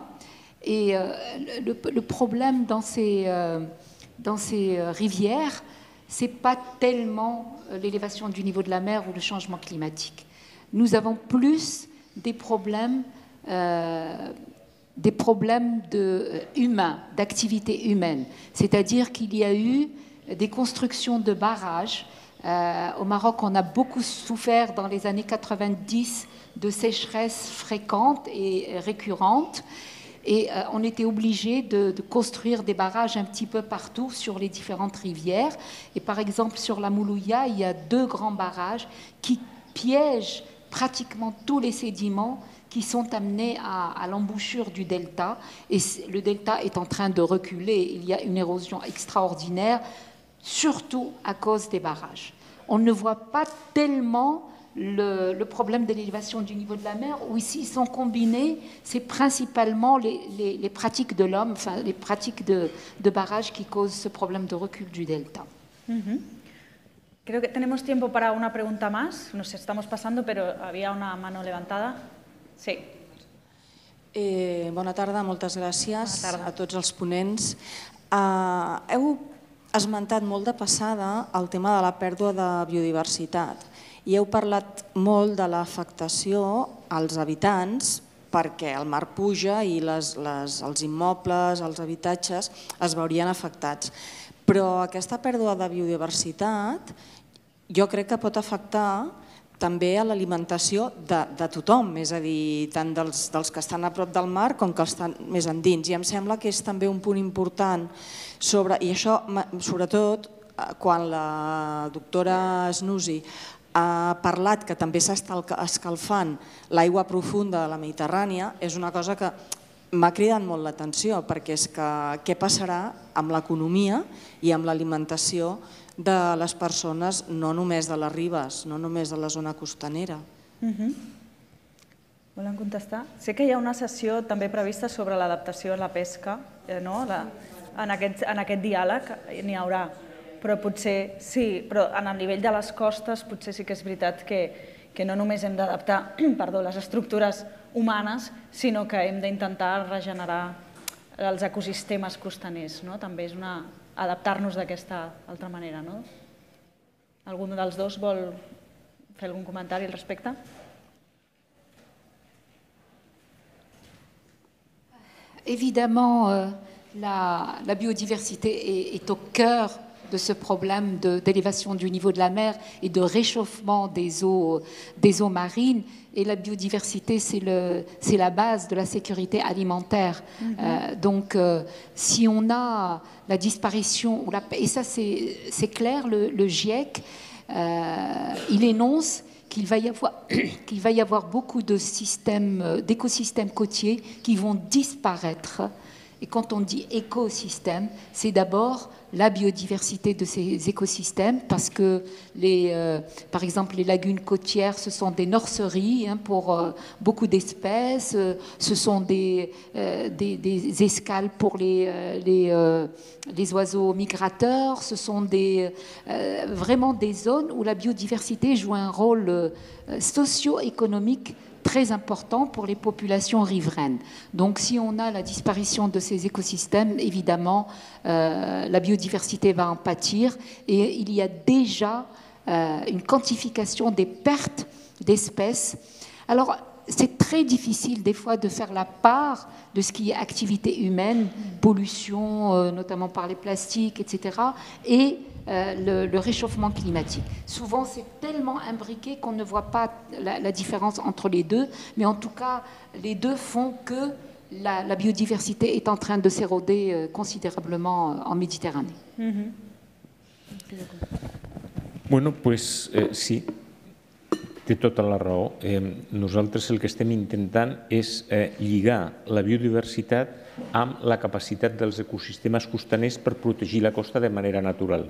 et le problème dans ces rivières, ce n'est pas tellement l'élévation du niveau de la mer ou le changement climatique. Nous avons plus des problèmes humains, d'activité humaine. C'est-à-dire qu'il y a eu des constructions de barrages. Au Maroc, on a beaucoup souffert dans les années 90 de sécheresses fréquentes et récurrentes. Et on était obligé de construire des barrages un petit peu partout sur les différentes rivières. Et par exemple, sur la Moulouya, il y a 2 grands barrages qui piègent pratiquement tous les sédiments qui sont amenés à l'embouchure du delta. Et le delta est en train de reculer. Il y a une érosion extraordinaire, surtout à cause des barrages. On ne voit pas tellement le problème de l'élévation du niveau de la mer, où ici ils sont combinés, c'est principalement les pratiques de l'homme, enfin les pratiques de barrage qui causent ce problème de recul du delta. Creo que tenemos tiempo para una pregunta más. Nos estamos pasando, pero había una mano levantada. Sí. Bona tarda, moltes gràcies a tots els ponents. Heu esmentat molt de passada el tema de la pèrdua de biodiversitat i heu parlat molt de l'afectació als habitants perquè el mar puja i els immobles, els habitatges es veurien afectats. Però aquesta pèrdua de biodiversitat jo crec que pot afectar també a l'alimentació de tothom, és a dir, tant dels que estan a prop del mar com que estan més endins. I em sembla que és també un punt important i això sobretot quan la doctora Snusi ha parlat que també s'està escalfant l'aigua profunda de la Mediterrània, és una cosa que m'ha cridat molt l'atenció, perquè és que què passarà amb l'economia i amb l'alimentació de les persones, no només de les ribes, no només de la zona costanera. Volen contestar? Sé que hi ha una sessió també prevista sobre l'adaptació a la pesca, en aquest diàleg n'hi haurà, però potser sí, però en el nivell de les costes potser sí que és veritat que no només hem d'adaptar les estructures humanes, sinó que hem d'intentar regenerar els ecosistemes costaners. També és adaptar-nos d'aquesta altra manera. Algun dels dos vol fer algun comentari al respecte? Évidemment, la biodiversité est au cœur de ce problème d'élévation du niveau de la mer et de réchauffement des eaux marines. Et la biodiversité, c'est la base de la sécurité alimentaire. Donc, si on a la disparition, et ça c'est clair, le GIEC, il énonce qu'il va y avoir beaucoup d'écosystèmes côtiers qui vont disparaître. Et quand on dit écosystème, c'est d'abord la biodiversité de ces écosystèmes, parce que, par exemple, les lagunes côtières, ce sont des nurseries pour beaucoup d'espèces, ce sont des escales pour les oiseaux migrateurs, ce sont vraiment des zones où la biodiversité joue un rôle socio-économique très important pour les populations riveraines. Donc si on a la disparition de ces écosystèmes, évidemment, la biodiversité va en pâtir, et il y a déjà une quantification des pertes d'espèces. Alors, c'est très difficile des fois de faire la part de ce qui est activité humaine, pollution, notamment par les plastiques, etc., et le réchauffement climatique. Souvent, c'est tellement imbriqué qu'on ne voit pas la différence entre les deux, mais en tout cas, les deux font que la biodiversité est en train de s'éroder considérablement en Méditerranée. Bueno, pues sí, té tota la raó. Nosaltres el que estem intentant és lligar la biodiversitat amb la capacitat dels ecosistemes costaners per protegir la costa de manera natural.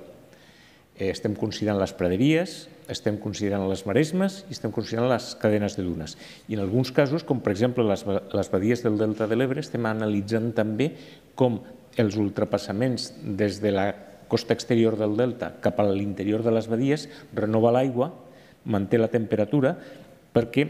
Estem considerant les praderies, estem considerant les maresmes i estem considerant les cadenes de dunes. I en alguns casos, com per exemple les badies del Delta de l'Ebre, estem analitzant també com els ultrapassaments des de la costa exterior del Delta cap a l'interior de les badies renova l'aigua, manté la temperatura, perquè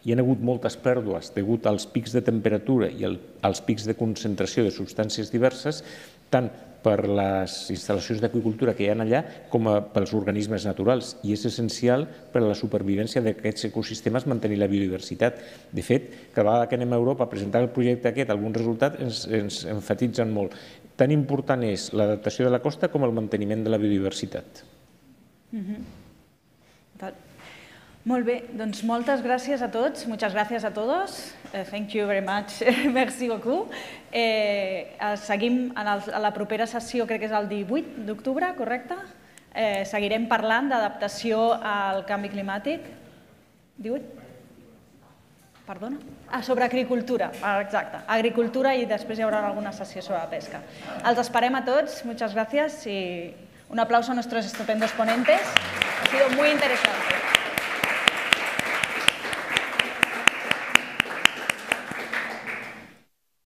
hi ha hagut moltes pèrdues degut als pics de temperatura i als pics de concentració de substàncies diverses, tant per les instal·lacions d'aqüicultura que hi ha allà com pels organismes naturals, i és essencial per a la supervivència d'aquests ecosistemes mantenir la biodiversitat. De fet, cada vegada que anem a Europa a presentar el projecte aquest, alguns resultats ens enfatitzen molt. Tan important és l'adaptació de la costa com el manteniment de la biodiversitat. Molt bé, doncs moltes gràcies a tots, muchas gracias a todos, thank you very much, merci beaucoup. Seguim a la propera sessió, crec que és el 18 d'octubre, correcte? Seguirem parlant d'adaptació al canvi climàtic. 18? Perdona? Sobre agricultura, exacte, agricultura i després hi haurà alguna sessió sobre la pesca. Els esperem a tots, muchas gracias y un aplauso a nuestros estupendos ponentes, ha sido muy interesante.